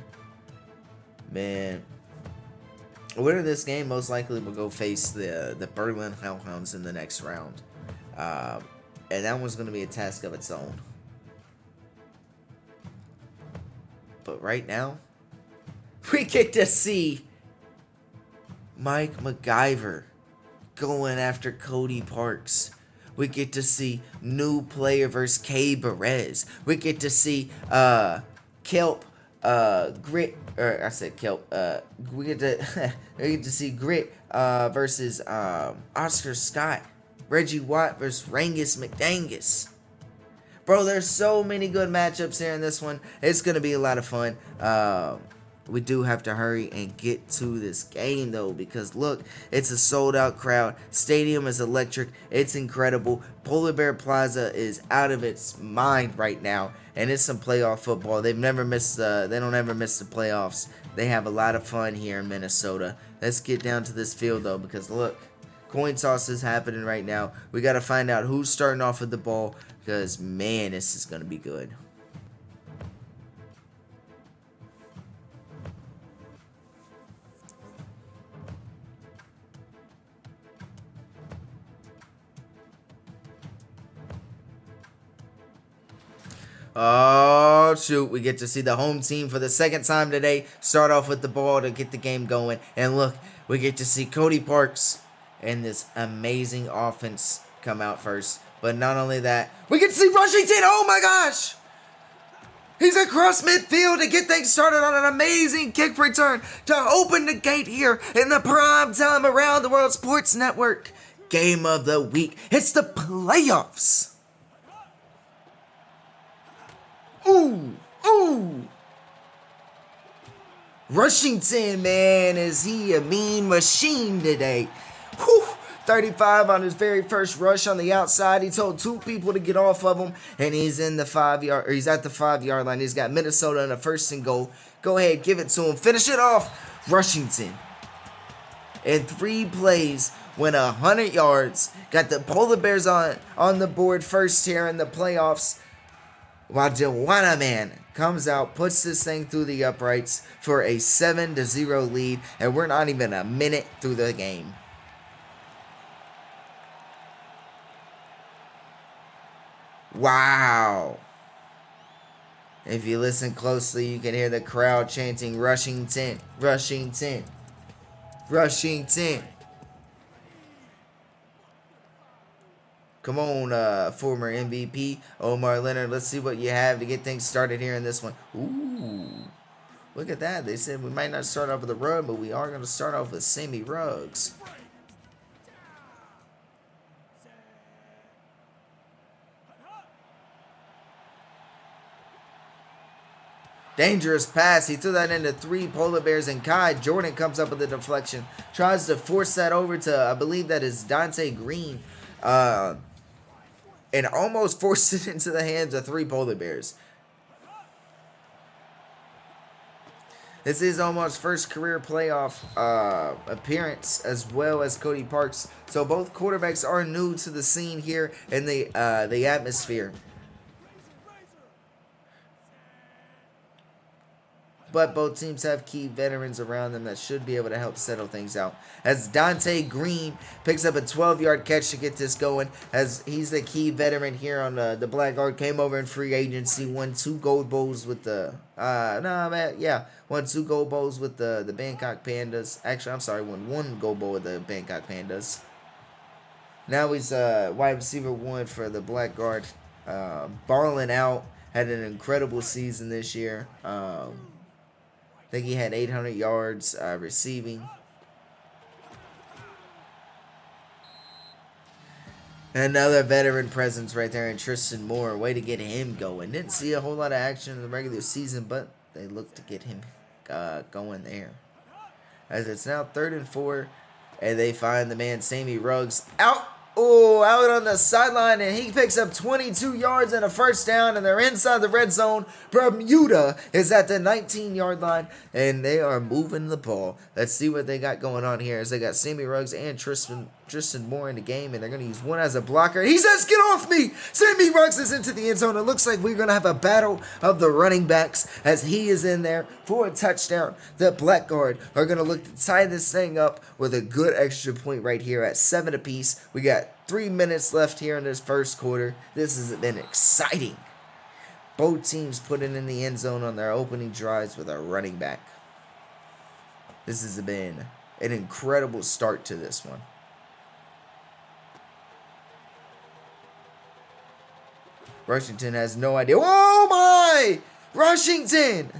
Man, winner of this game most likely will go face the Berlin Hellhounds in the next round, and that one's going to be a task of its own. But right now, we get to see Mike MacGyver going after Cody Parks. We get to see new player versus K. Perez. We get to see Kelp Grit, or I said Kelp. We get to see Grit versus Oscar Scott. Reggie Watt versus Rangus McDangus. Bro, there's so many good matchups here in this one. It's gonna be a lot of fun. We do have to hurry and get to this game, though, because look, it's a sold-out crowd. Stadium is electric. It's incredible. Polar Bear Plaza is out of its mind right now, and it's some playoff football. They don't ever miss the playoffs. They have a lot of fun here in Minnesota. Let's get down to this field, though, because look, coin toss is happening right now. We got to find out who's starting off with the ball, because, man, this is going to be good. Oh, shoot. We get to see the home team for the second time today start off with the ball to get the game going. And look, we get to see Cody Parks and this amazing offense come out first. But not only that, we get to see Rushington. Oh, my gosh. He's across midfield to get things started on an amazing kick return to open the gate here in the prime time around the World Sports Network. Game of the week. It's the playoffs. Ooh, ooh. Rushington, man, is he a mean machine today? Whew. 35 on his very first rush on the outside. He told 2 people to get off of him, and he's in the 5-yard, or he's at the 5-yard line. He's got Minnesota in a 1st and goal. Go ahead, give it to him. Finish it off. Rushington. In 3 plays, went 100 yards. Got the Polar Bears on the board first here in the playoffs. While Joanna Man comes out, puts this thing through the uprights for a 7-0 lead, and we're not even a minute through the game. Wow. If you listen closely, you can hear the crowd chanting, Rushington, Rushington, Rushington. Come on, former MVP, Omar Leonard. Let's see what you have to get things started here in this one. Ooh, look at that. They said we might not start off with a run, but we are going to start off with Sammy Ruggs. Dangerous pass. He threw that into 3 Polar Bears, and Kai Jordan comes up with a deflection. Tries to force that over to, I believe that is Dante Green. And almost forced it into the hands of 3 Polar Bears. This is almost first career playoff appearance, as well as Cody Parks. So both quarterbacks are new to the scene here in the atmosphere. But both teams have key veterans around them that should be able to help settle things out. As Dante Green picks up a 12-yard catch to get this going, as he's the key veteran here on the Blackguard, came over in free agency, won 2 gold bowls with the won 2 gold bowls with the Bangkok Pandas. Actually, I'm sorry, won 1 gold bowl with the Bangkok Pandas. Now he's wide receiver 1 for the Blackguard, balling out. Had an incredible season this year. I think he had 800 yards receiving. Another veteran presence right there in Tristan Moore. Way to get him going. Didn't see a whole lot of action in the regular season, but they look to get him going there. As it's now 3rd and 4, and they find the man Sammy Ruggs out on the sideline, and he picks up 22 yards and a first down, and they're inside the red zone. Bermuda is at the 19-yard line, and they are moving the ball. Let's see what they got going on here, as they got Sammy Ruggs and Tristan Moore in the game, and they're going to use one as a blocker. He says, "Get off me!" Sammy Ruggs is into the end zone. It looks like we're going to have a battle of the running backs, as he is in there for a touchdown. The Blackguard are going to look to tie this thing up with a good extra point right here at 7 apiece. We got 3 minutes left here in this first quarter. This has been exciting. Both teams put it in the end zone on their opening drives with a running back. This has been an incredible start to this one. Rushington has no idea. Oh my! Rushington!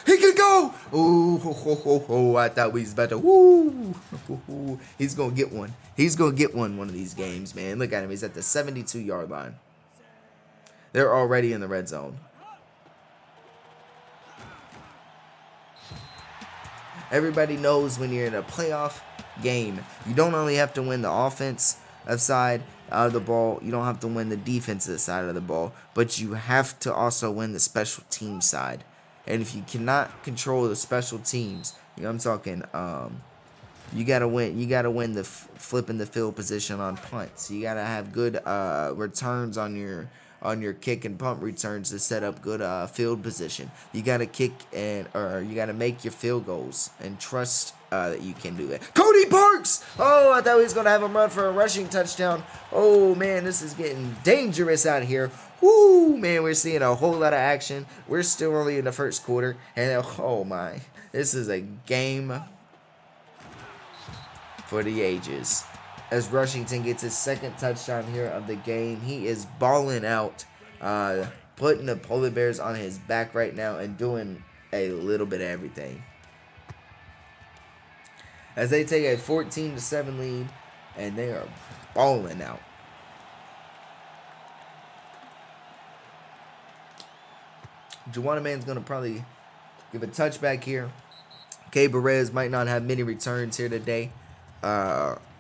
He could go! Oh, I thought we was about to. Woo! He's going to get one. He's going to get one of these games, man. Look at him. He's at the 72-yard line. They're already in the red zone. Everybody knows when you're in a playoff game, you don't only have to win the offensive side of the ball, you don't have to win the defensive side of the ball, but you have to also win the special team side. And if you cannot control the special teams, I'm talking, you gotta win the flipping the field position on punts. You gotta have good returns on your kick and punt returns to set up good field position. You gotta kick or you gotta make your field goals and trust that you can do that. Cody Parks! Oh, I thought he was gonna have him run for a rushing touchdown. Oh man, this is getting dangerous out here. Woo, man, we're seeing a whole lot of action. We're still only in the first quarter, and oh my, this is a game for the ages. As Rushington gets his second touchdown here of the game, he is balling out, putting the Polar Bears on his back right now and doing a little bit of everything. As they take a 14-7 lead, and they are balling out. Juwanna Mann's going to probably give a touchback here. K. Perez might not have many returns here today,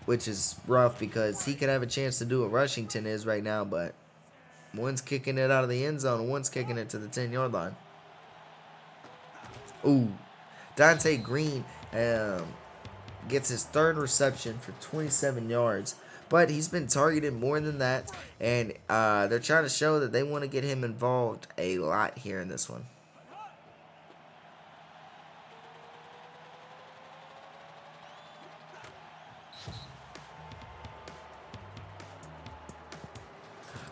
which is rough because he could have a chance to do what Rushington is right now, but one's kicking it out of the end zone and one's kicking it to the 10-yard line. Ooh, Dante Green gets his third reception for 27 yards. But he's been targeted more than that, and they're trying to show that they want to get him involved a lot here in this one.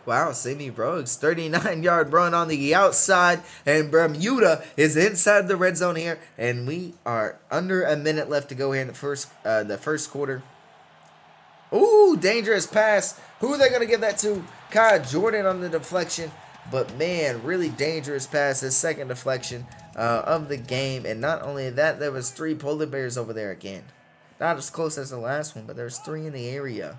Wow, Sammy Ruggs, 39-yard run on the outside, and Bermuda is inside the red zone here, and we are under a minute left to go here in the first quarter. Ooh, dangerous pass. Who are they going to give that to? Kai Jordan on the deflection. But, man, really dangerous pass. His second deflection of the game. And not only that, there was 3 Polar Bears over there again. Not as close as the last one, but there's 3 in the area.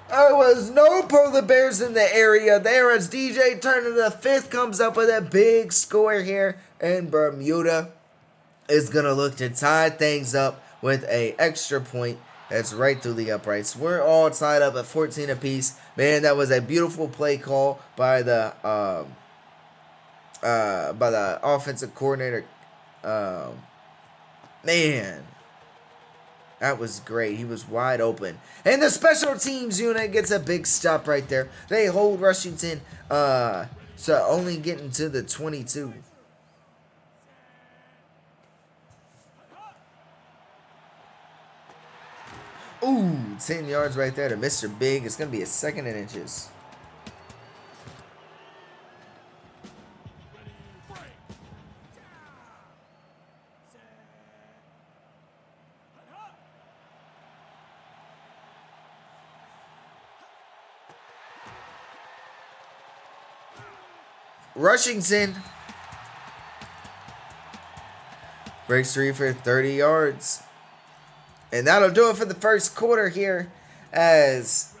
There was no Polar Bears in the area there as DJ Turner the 5th comes up with a big score here. And Bermuda is going to look to tie things up with a extra point That's right through the uprights. We're all tied up at 14 apiece. Man, that was a beautiful play call by the offensive coordinator. Man, that was great. He was wide open. And the special teams unit gets a big stop right there. They hold Rushington so only getting to the 22. Ooh, 10 yards right there to Mr. Big. It's going to be a 2nd and inches. Rushington breaks free for 30 yards. And that'll do it for the first quarter here, as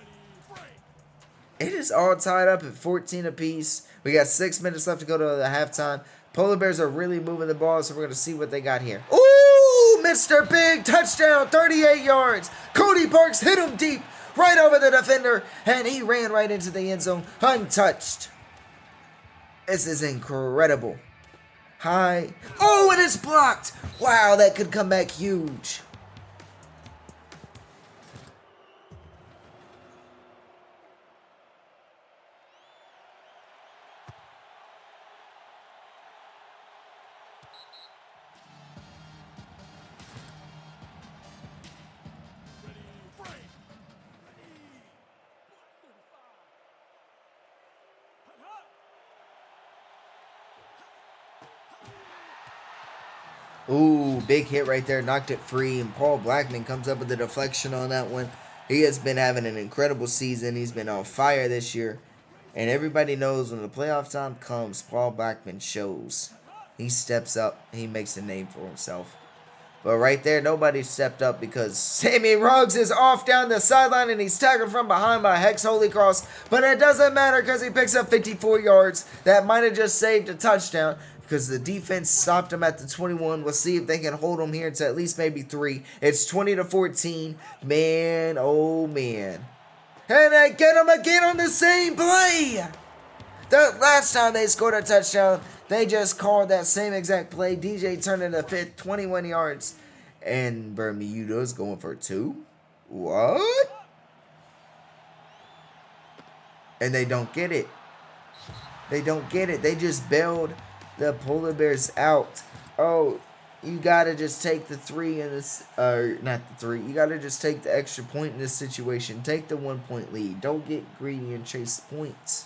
it is all tied up at 14 apiece. We got 6 minutes left to go to the halftime. Polar Bears are really moving the ball, so we're going to see what they got here. Ooh, Mr. Big, touchdown, 38 yards. Cody Parks hit him deep, right over the defender, and he ran right into the end zone, untouched. This is incredible. High. Oh, and it's blocked. Wow, that could come back huge. Ooh, big hit right there. Knocked it free. And Paul Blackman comes up with a deflection on that one. He has been having an incredible season. He's been on fire this year. And everybody knows when the playoff time comes, Paul Blackman shows. He steps up. He makes a name for himself. But right there, nobody stepped up because Sammy Ruggs is off down the sideline and he's tackled from behind by Hex Holy Cross. But it doesn't matter because he picks up 54 yards. That might have just saved a touchdown because the defense stopped him at the 21. We'll see if they can hold him here to at least maybe 3. It's 20-14. Man, oh man. And they get him again on the same play. The last time they scored a touchdown, they just called that same exact play. DJ turned into 5th, 21 yards. And Bermuda's going for 2. What? And they don't get it. They don't get it. They just bailed the Polar Bears out. Oh, you got to just take the 3 in this. Not the 3. You got to just take the extra point in this situation. Take the 1-point lead. Don't get greedy and chase points.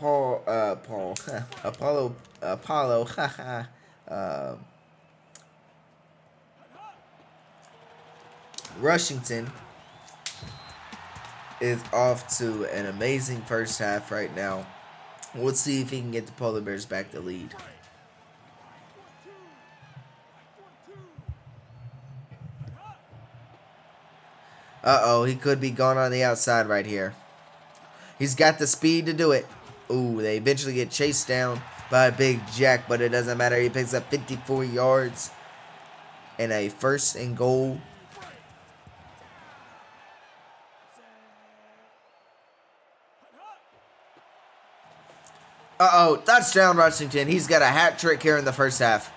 Apollo, Rushington is off to an amazing first half right now. We'll see if he can get the Polar Bears back to lead. Uh-oh, he could be gone on the outside right here. He's got the speed to do it. Ooh, they eventually get chased down by Big Jack, but it doesn't matter. He picks up 54 yards and a 1st and goal. Uh-oh, touchdown Rushington. He's got a hat trick here in the first half.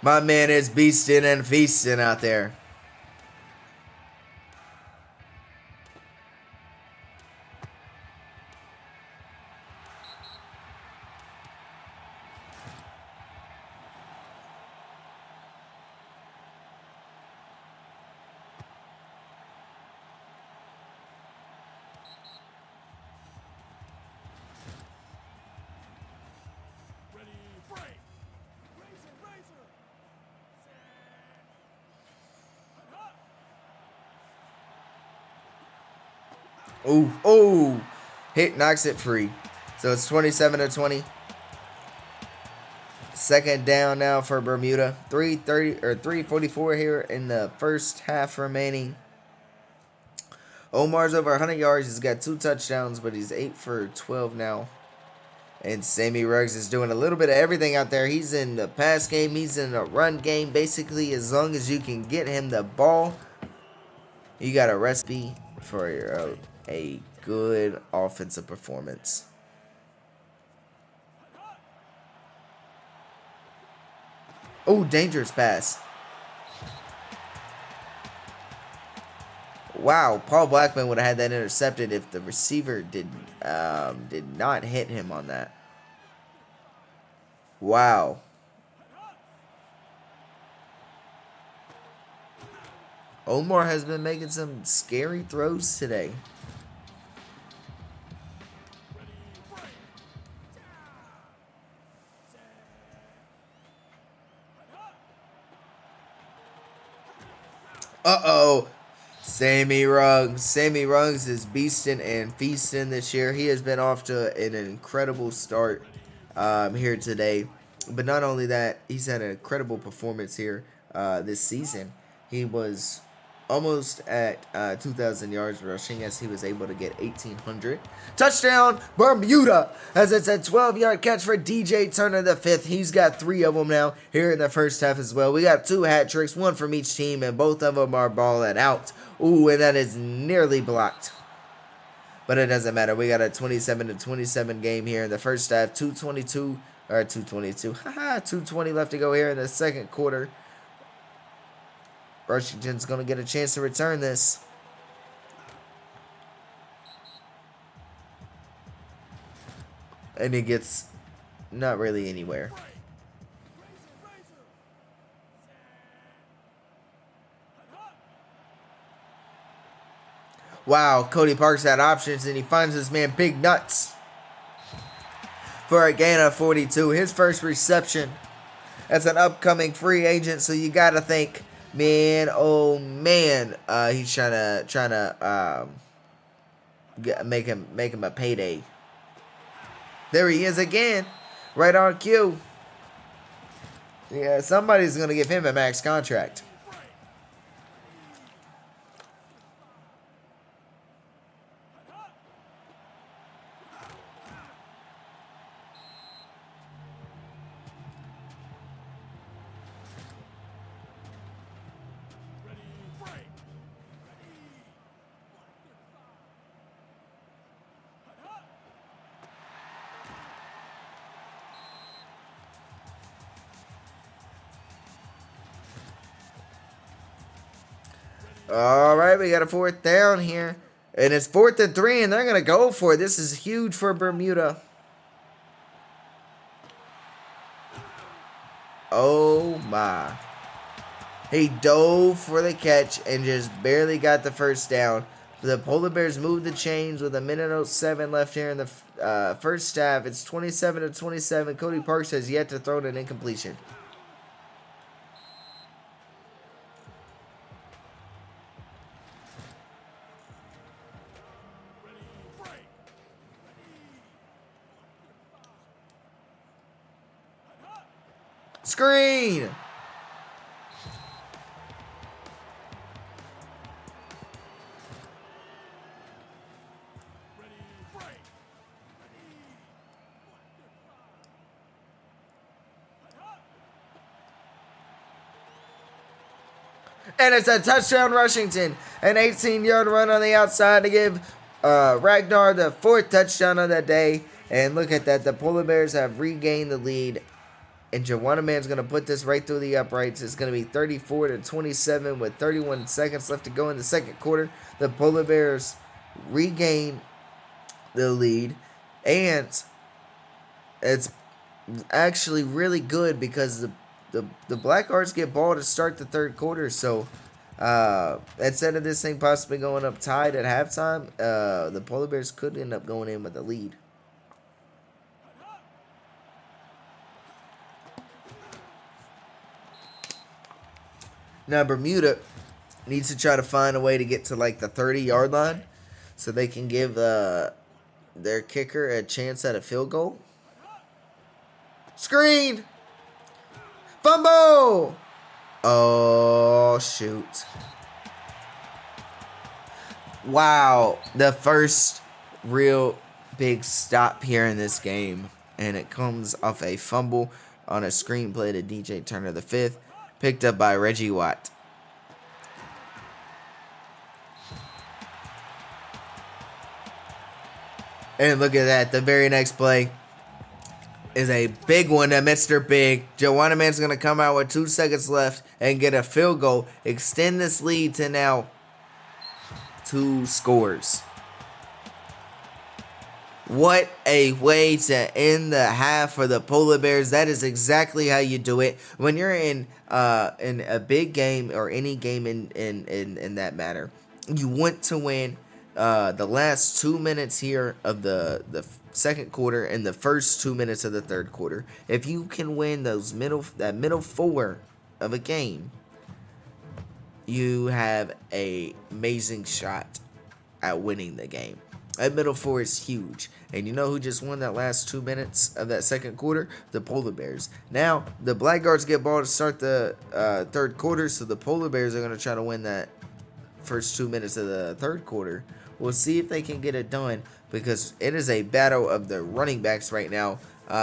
My man is beasting and feasting out there. Ooh, hit knocks it free. So it's 27-20. 2nd down now for Bermuda. 3:44 here in the first half remaining. Omar's over 100 yards. He's got 2 touchdowns, but he's 8 for 12 now. And Sammy Ruggs is doing a little bit of everything out there. He's in the pass game. He's in the run game. Basically, as long as you can get him the ball, you got a recipe for a good offensive performance. Oh, dangerous pass. Wow, Paul Blackman would have had that intercepted if the receiver did not hit him on that. Wow. Omar has been making some scary throws today. Uh-oh. Sammy Ruggs. Sammy Ruggs is beasting and feasting this year. He has been off to an incredible start here today. But not only that, he's had an incredible performance here this season. He was almost at 2,000 yards rushing as he was able to get 1,800. Touchdown, Bermuda, as it's a 12-yard catch for DJ Turner the fifth. He's got 3 of them now here in the first half as well. We got 2 hat tricks, 1 from each team, and both of them are balling out. Ooh, and that is nearly blocked. But it doesn't matter. We got a 27-27 game here in the first half. 2:20 left to go here in the second quarter. Washington's going to get a chance to return this. And it gets not really anywhere. Wow, Cody Parks had options and he finds this man Big Nuts for a gain of 42. His first reception as an upcoming free agent, so you got to think, man, oh man, he's trying to make him a payday. There he is again, right on cue. Yeah, somebody's gonna give him a max contract. All right, we got a 4th down here. And it's 4th and 3, and they're going to go for it. This is huge for Bermuda. Oh, my. He dove for the catch and just barely got the first down. The Polar Bears moved the chains with 1:07 left here in the first half. It's 27-27. Cody Parks has yet to throw an incompletion. Screen! And it's a touchdown, Washington. An 18-yard run on the outside to give Ragnar the 4th touchdown of the day. And look at that. The Polar Bears have regained the lead. And Juwanna Mann's going to put this right through the uprights. It's going to be 34-27 with 31 seconds left to go in the second quarter. The Polar Bears regain the lead. And it's actually really good because the Blackguards get ball to start the third quarter. So instead of this thing possibly going up tied at halftime, the Polar Bears could end up going in with a lead. Now, Bermuda needs to try to find a way to get to like the 30-yard line so they can give their kicker a chance at a field goal. Screen! Fumble! Oh, shoot. Wow, the first real big stop here in this game, and it comes off a fumble on a screenplay to DJ Turner the fifth, picked up by Reggie Watt. And look at that, the very next play is a big one to Mr. Big. Joanna Man's going to come out with 2 seconds left and get a field goal, extend this lead to now 2 scores. What a way to end the half for the Polar Bears. That is exactly how you do it. When you're in a big game or any game in that matter, you want to win the last 2 minutes here of the second quarter and the first 2 minutes of the third quarter. If you can win that middle 4 of a game, you have an amazing shot at winning the game. That middle 4 is huge. And you know who just won that last 2 minutes of that second quarter? The Polar Bears. Now, the Blackguards get ball to start the third quarter, so the Polar Bears are going to try to win that first 2 minutes of the third quarter. We'll see if they can get it done, because it is a battle of the running backs right now.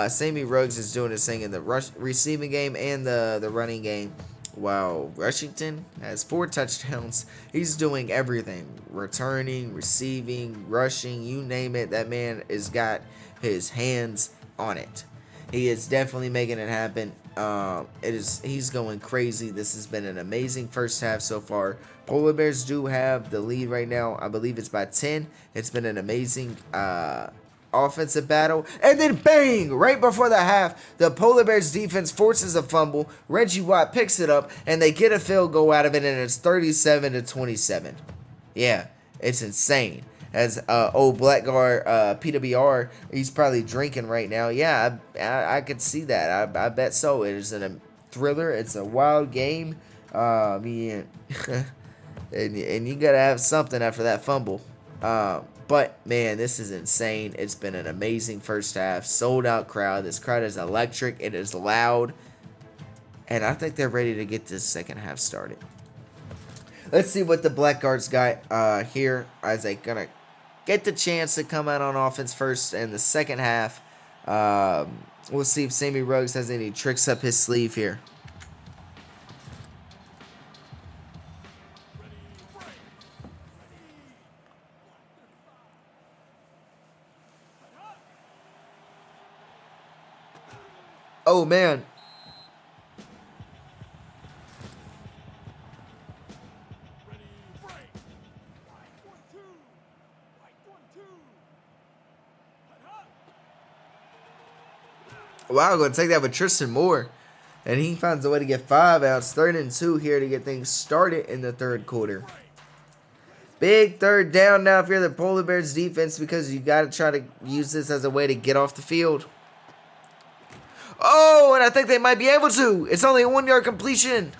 Sammy Ruggs is doing his thing in the receiving game and the running game, while Rushington has 4 touchdowns. He's doing everything. Returning, receiving, rushing, you name it. That man has got his hands on it. He is definitely making it happen. He's going crazy. This has been an amazing first half so far. Polar Bears do have the lead right now. I believe it's by 10. It's been an amazing offensive battle. And then bang! Right before the half, the Polar Bears defense forces a fumble. Reggie Watt picks it up, and they get a field goal out of it, and it's 37-27. Yeah, it's insane. As old Blackguard PWR, he's probably drinking right now. Yeah, I could see that. I bet so. It is a thriller. It's a wild game. And you got to have something after that fumble. But, man, this is insane. It's been an amazing first half. Sold-out crowd. This crowd is electric. It is loud. And I think they're ready to get this second half started. Let's see what the Blackguards got here as they going to get the chance to come out on offense first in the second half. We'll see if Sammy Ruggs has any tricks up his sleeve here. Oh, man. Wow, going to take that with Tristan Moore. And he finds a way to get 5 outs. 3rd and 2 here to get things started in the third quarter. Big third down now if you're the Polar Bears defense, because you got to try to use this as a way to get off the field. Oh, and I think they might be able to. It's only a 1-yard completion.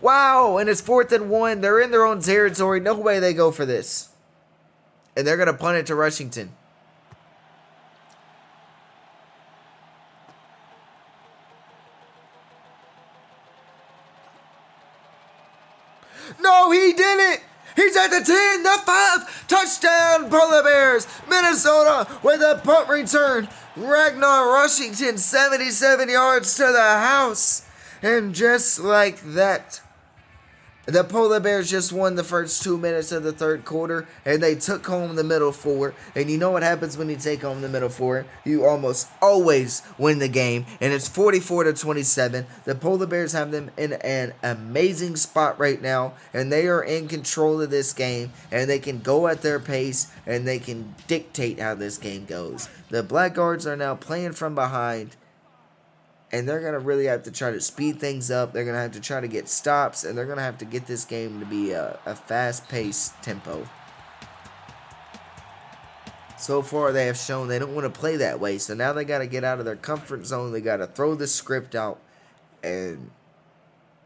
Wow, and it's 4th and 1. They're in their own territory. No way they go for this. And they're going to punt it to Rushington. No, he didn't. He's at the 10, the 5. Touchdown, Polar Bears. Minnesota with a punt return. Ragnar Rushington, 77 yards to the house. And just like that, the Polar Bears just won the first 2 minutes of the third quarter, and they took home the middle 4. And you know what happens when you take home the middle 4? You almost always win the game, and it's 44-27. The Polar Bears have them in an amazing spot right now, and they are in control of this game, and they can go at their pace, and they can dictate how this game goes. The Blackguards are now playing from behind, and they're going to really have to try to speed things up. They're going to have to try to get stops, and they're going to have to get this game to be a fast-paced tempo. So far, they have shown they don't want to play that way. So now they got to get out of their comfort zone. They got to throw the script out and,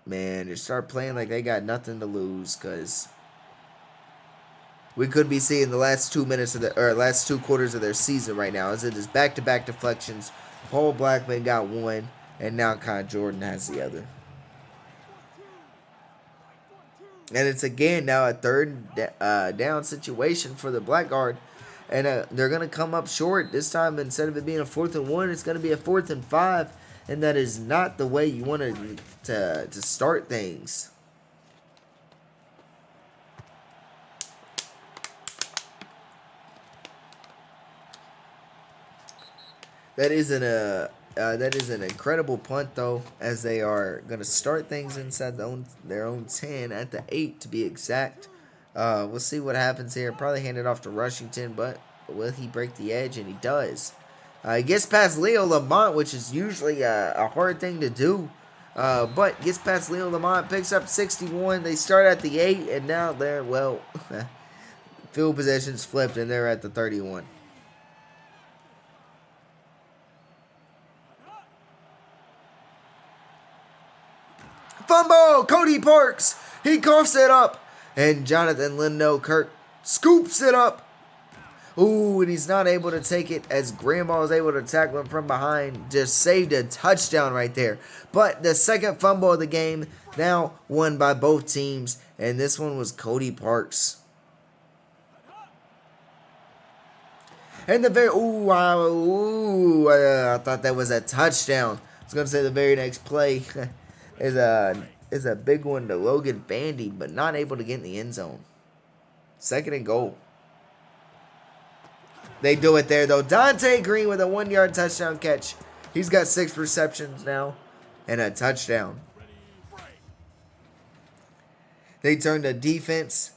man, just start playing like they got nothing to lose, because we could be seeing the last 2 minutes of last 2 quarters of their season right now, as it is back-to-back deflections. Paul Blackman got one, and now Kai Jordan has the other. And it's again now a third down situation for the Blackguard. And they're going to come up short. This time, instead of it being a 4th and 1, it's going to be a 4th and 5. And that is not the way you want to start things. That is an incredible punt, though, as they are going to start things inside their own 10 at the 8 to be exact. We'll see what happens here. Probably hand it off to Rushington, but will he break the edge? And he does. He gets past Leo Lamont, which is usually a hard thing to do. But gets past Leo Lamont, picks up 61. They start at the 8, and now they're, well, field possessions flipped, and they're at the 31. Fumble! Cody Parks! He coughs it up. And Jonathan Lindo Kirk scoops it up. Ooh, and he's not able to take it as Grandma is able to tackle him from behind. Just saved a touchdown right there. But the second fumble of the game, now won by both teams. And this one was Cody Parks. And the very, I thought that was a touchdown. I was going to say the very next play is a big one to Logan Bandy, but not able to get in the end zone. 2nd and goal. They do it there, though. Dante Green with a 1-yard touchdown catch. He's got 6 receptions now and a touchdown. They turn the defense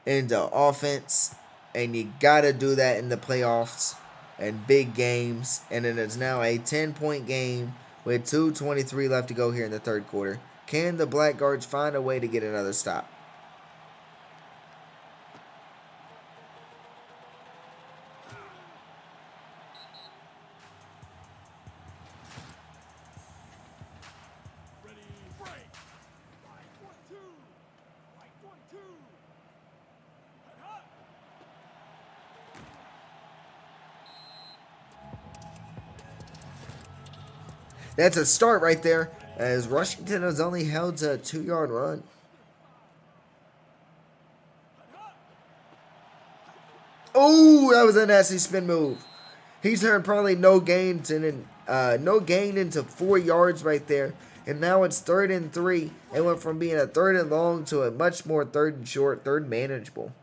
into offense, and you got to do that in the playoffs and big games. And it is now a 10-point game with 2:23 left to go here in the 3rd quarter. Can the Blackguards find a way to get another stop? That's a start right there, as Rushington has only held to a 2-yard run. Oh, that was a nasty spin move. He's turned probably no gain into 4 yards right there. And now it's 3rd and 3. It went from being a 3rd and long to a much more 3rd and short, 3rd manageable.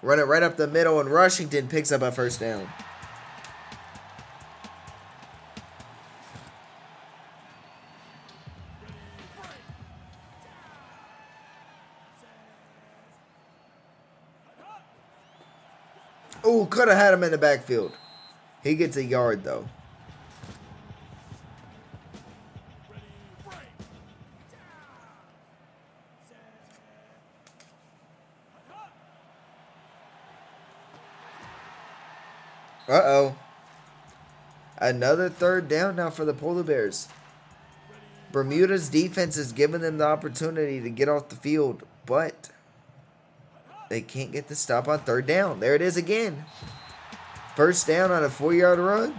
Run it right up the middle, and Rushington picks up a 1st down. Ooh, could have had him in the backfield. He gets a yard, though. Uh-oh. Another 3rd down now for the Polar Bears. Bermuda's defense has given them the opportunity to get off the field, but they can't get the stop on 3rd down. There it is again. 1st down on a 4-yard run.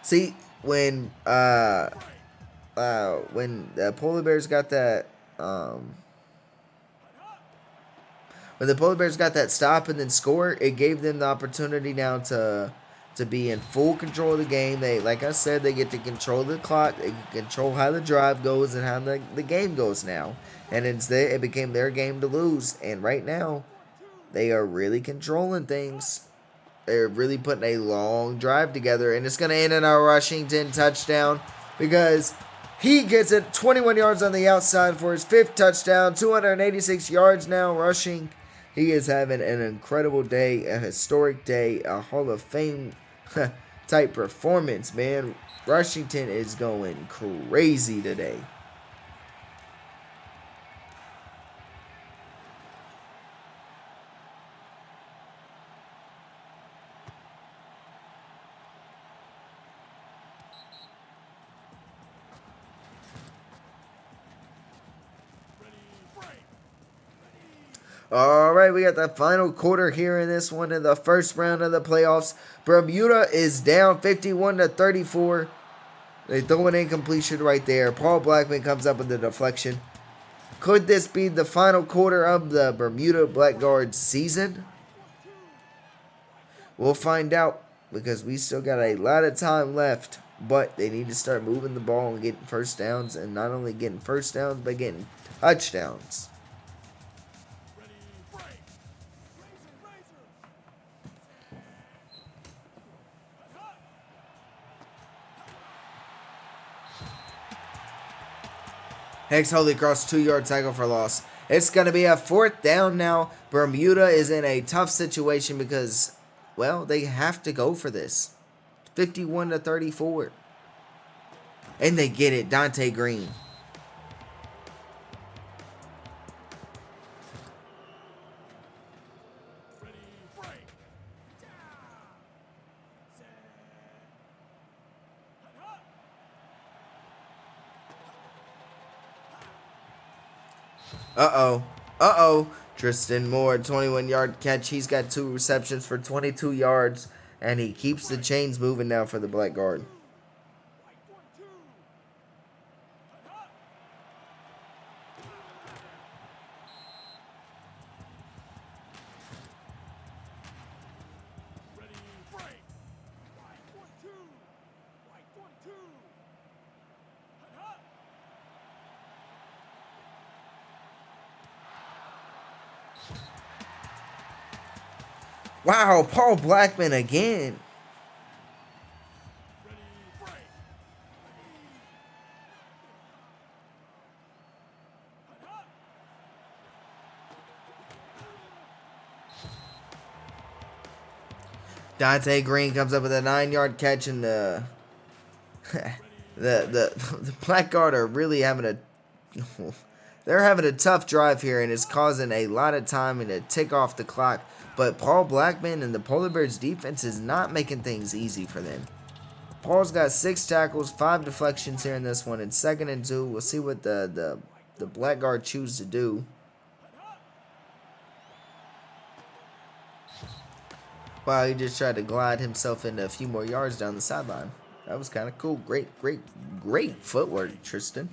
See, when the Polar Bears got that when the Polar Bears got that stop and then score, it gave them the opportunity now to be in full control of the game. They, like I said, they get to control the clock. They can control how the drive goes and how the game goes now. And it became their game to lose. And right now, they are really controlling things. They're really putting a long drive together. And it's going to end in a Rushington touchdown, because he gets it 21 yards on the outside for his 5th touchdown. 286 yards now rushing. He is having an incredible day, a historic day, a Hall of Fame type performance, man. Rushington is going crazy today. All right, we got the final quarter here in this one in the 1st round of the playoffs. Bermuda is down 51-34. They throw an incompletion right there. Paul Blackman comes up with the deflection. Could this be the final quarter of the Bermuda Blackguard season? We'll find out because we still got a lot of time left. But they need to start moving the ball and getting first downs. And not only getting first downs, but getting touchdowns. Hicks Holy Cross 2-yard tackle for loss. It's going to be a 4th down now. Bermuda is in a tough situation because, well, they have to go for this. 51-34. And they get it. Dante Green. Uh-oh. Tristan Moore, 21-yard catch. He's got 2 receptions for 22 yards. And he keeps the chains moving now for the Blackguard. Wow, Paul Blackman again. Dante Green comes up with a 9-yard catch, and the Blackguard are really having a they're having a tough drive here, and it's causing a lot of time and a tick off the clock. But Paul Blackman and the Polar Bears defense is not making things easy for them. Paul's got 6 tackles, 5 deflections here in this one. It's 2nd and 2. We'll see what the Blackguard choose to do. Wow, he just tried to glide himself into a few more yards down the sideline. That was kind of cool. Great footwork, Tristan.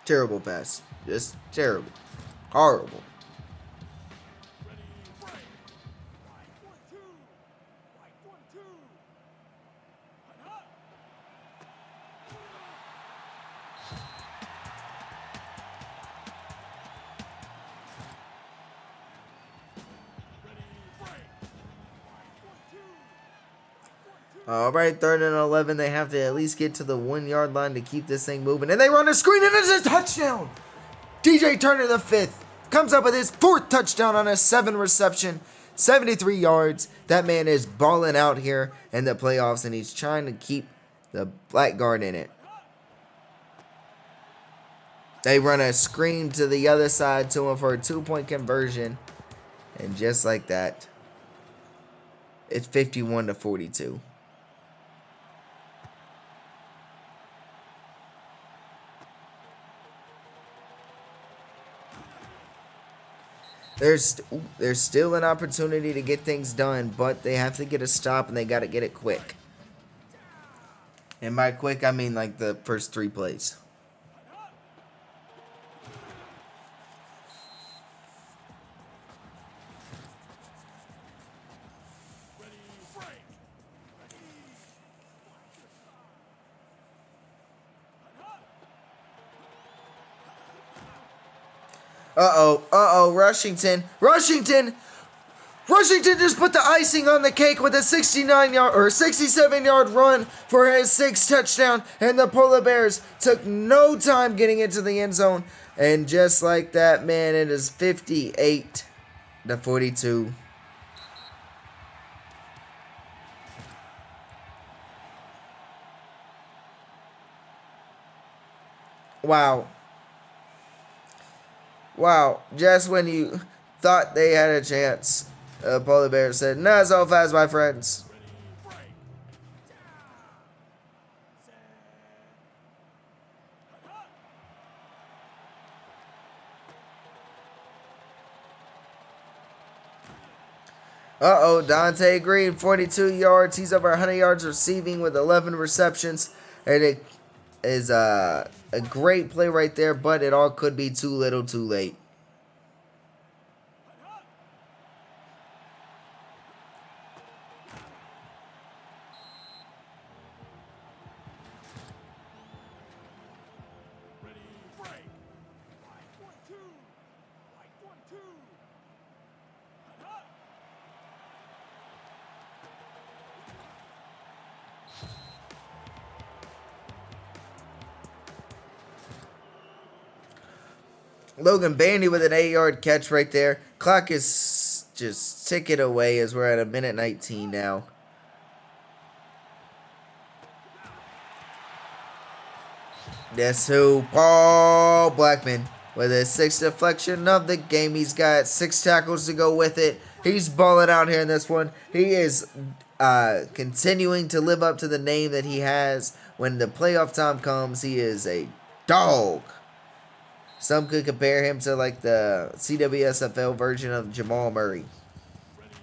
Terrible pass. Just terrible. Horrible. All right, 3rd and 11. They have to at least get to the 1-yard line to keep this thing moving. And they run a screen, and it's a touchdown. DJ Turner, the 5th, comes up with his 4th touchdown on a 7 reception, 73 yards. That man is balling out here in the playoffs, and he's trying to keep the Blackguard in it. They run a screen to the other side to him for a 2-point conversion. And just like that, it's 51-42. There's still an opportunity to get things done, but they have to get a stop, and they got to get it quick. And by quick, I mean like the first 3 plays. Rushington just put the icing on the cake with a 67-yard run for his 6th touchdown, and the Polar Bears took no time getting into the end zone. And just like that, man, it is 58-42. Wow, just when you thought they had a chance, Polar Bears said, "Not so fast, my friends." Uh-oh, Dante Green, 42 yards. He's over 100 yards receiving with 11 receptions. And it is a great play right there, but it all could be too little too late. Logan Bandy with an 8-yard catch right there. Clock is just ticking away as we're at a minute 19 now. That's who? Paul Blackman with his 6th deflection of the game. He's got 6 tackles to go with it. He's balling out here in this one. He is continuing to live up to the name that he has. When the playoff time comes, he is a dog. Some could compare him to like the CWSFL version of Jamal Murray.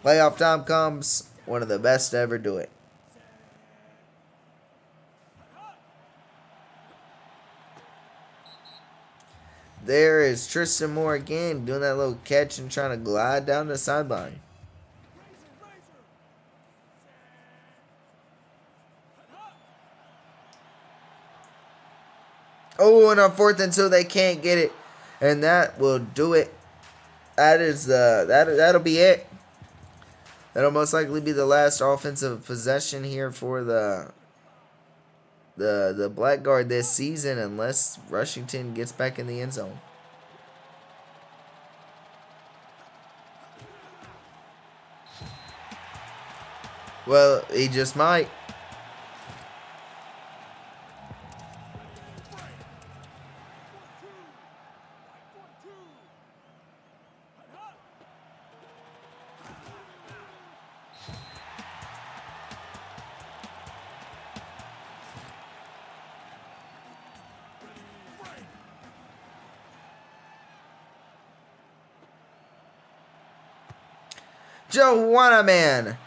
Playoff time comes, one of the best to ever do it. There is Tristan Moore again, doing that little catch and trying to glide down the sideline. Oh, and on 4th and 2, they can't get it, and that will do it. That'll be it. That'll most likely be the last offensive possession here for the Blackguard this season, unless Rushington gets back in the end zone. Well, he just might. Joanna Man,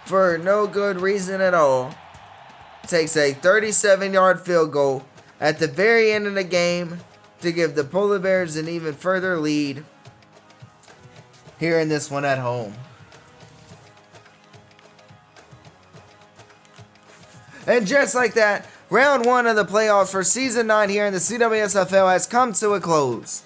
for no good reason at all, takes a 37-yard field goal at the very end of the game to give the Polar Bears an even further lead here in this one at home. And just like that, round 1 of the playoffs for season 9 here in the CWSFL has come to a close.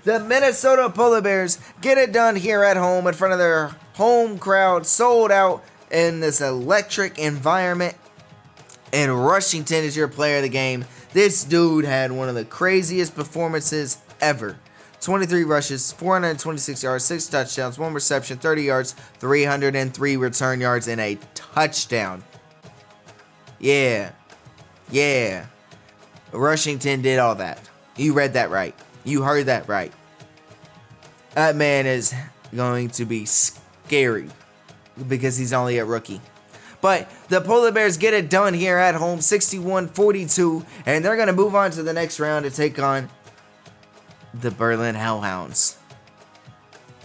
The Minnesota Polar Bears get it done here at home in front of their home crowd, sold out in this electric environment. And Rushington is your player of the game. This dude had one of the craziest performances ever. 23 rushes, 426 yards, 6 touchdowns, 1 reception, 30 yards, 303 return yards, and a touchdown. Yeah. Rushington did all that. You read that right. You heard that right. That man is going to be scary because he's only a rookie. But the Polar Bears get it done here at home, 61-42, and they're going to move on to the next round to take on the Berlin Hellhounds.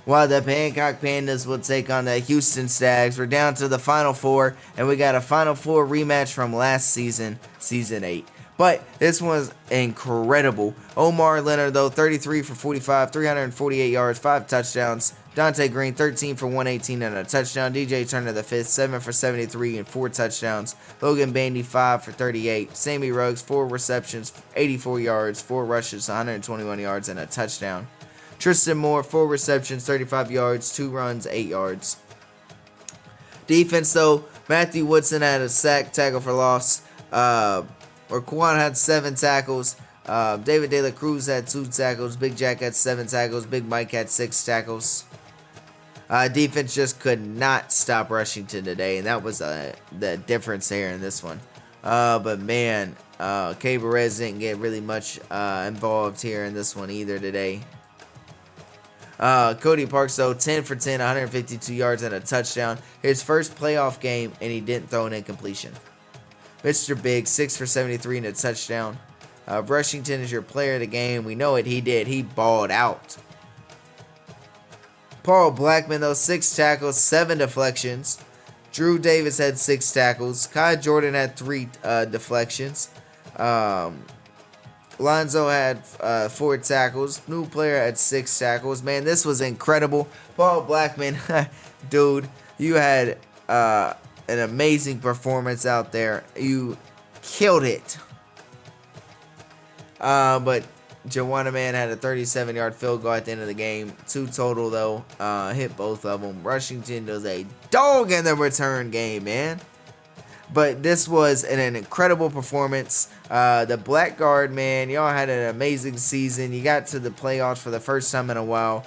While the Bangkok Pandas will take on the Houston Stags. We're down to the Final Four, and we got a Final Four rematch from last season, Season 8. But this was incredible. Omar Leonard, though, 33 for 45, 348 yards, 5 touchdowns. Dante Green, 13 for 118 and a touchdown. DJ Turner the 5th, 7 for 73 and 4 touchdowns. Logan Bandy, 5 for 38. Sammy Ruggs, 4 receptions, 84 yards, 4 rushes, 121 yards, and a touchdown. Tristan Moore, 4 receptions, 35 yards, 2 runs, 8 yards. Defense, though, Matthew Woodson had a sack, tackle for loss. Orquan had 7 tackles. David De La Cruz had 2 tackles. Big Jack had 7 tackles. Big Mike had 6 tackles. Defense just could not stop Rushington today, and that was the difference here in this one. But man, K. Perez didn't get really much involved here in this one either today. Cody Parks, though, 10 for 10, 152 yards and a touchdown. His first playoff game, and he didn't throw an incompletion. Mr. Big, 6 for 73 and a touchdown. Rushington is your player of the game. We know it. He did. He balled out. Paul Blackman, though, 6 tackles, 7 deflections. Drew Davis had 6 tackles. Kai Jordan had 3 deflections. Lonzo had 4 tackles. New player had 6 tackles. Man, this was incredible. Paul Blackman, dude, you had an amazing performance out there. You killed it. But Joanna Man had a 37-yard field goal at the end of the game. 2 total, though. Hit both of them. Rushington does a dog in the return game, man. But this was an incredible performance. The Blackguard, man, y'all had an amazing season. You got to the playoffs for the first time in a while.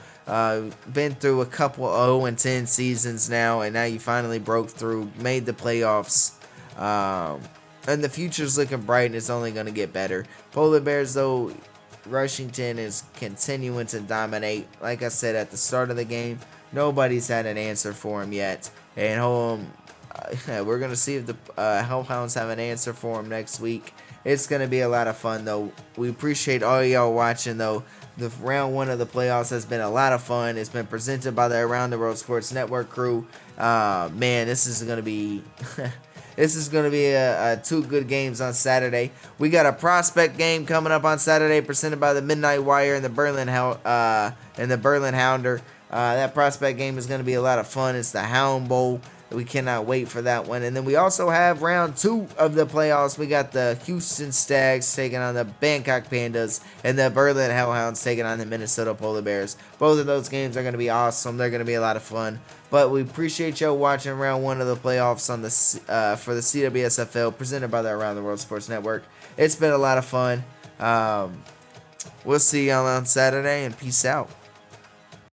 Been through a couple 0-10 seasons now, and now you finally broke through, made the playoffs. And the future's looking bright, and it's only going to get better. Polar Bears, though, Rushington is continuing to dominate. Like I said at the start of the game, nobody's had an answer for him yet. And we're going to see if the Hellhounds have an answer for him next week. It's going to be a lot of fun, though. We appreciate all y'all watching, though. The round 1 of the playoffs has been a lot of fun. It's been presented by the Around the World Sports Network crew. Man, this is going to be... This is going to be 2 good games on Saturday. We got a prospect game coming up on Saturday, presented by the Midnight Wire and the Berlin Hounder. That prospect game is going to be a lot of fun. It's the Hound Bowl. We cannot wait for that one. And then we also have round 2 of the playoffs. We got the Houston Stags taking on the Bangkok Pandas, and the Berlin Hellhounds taking on the Minnesota Polar Bears. Both of those games are going to be awesome. They're going to be a lot of fun. But we appreciate y'all watching round 1 of the playoffs on the for the CWSFL, presented by the Around the World Sports Network. It's been a lot of fun. We'll see y'all on Saturday, and peace out.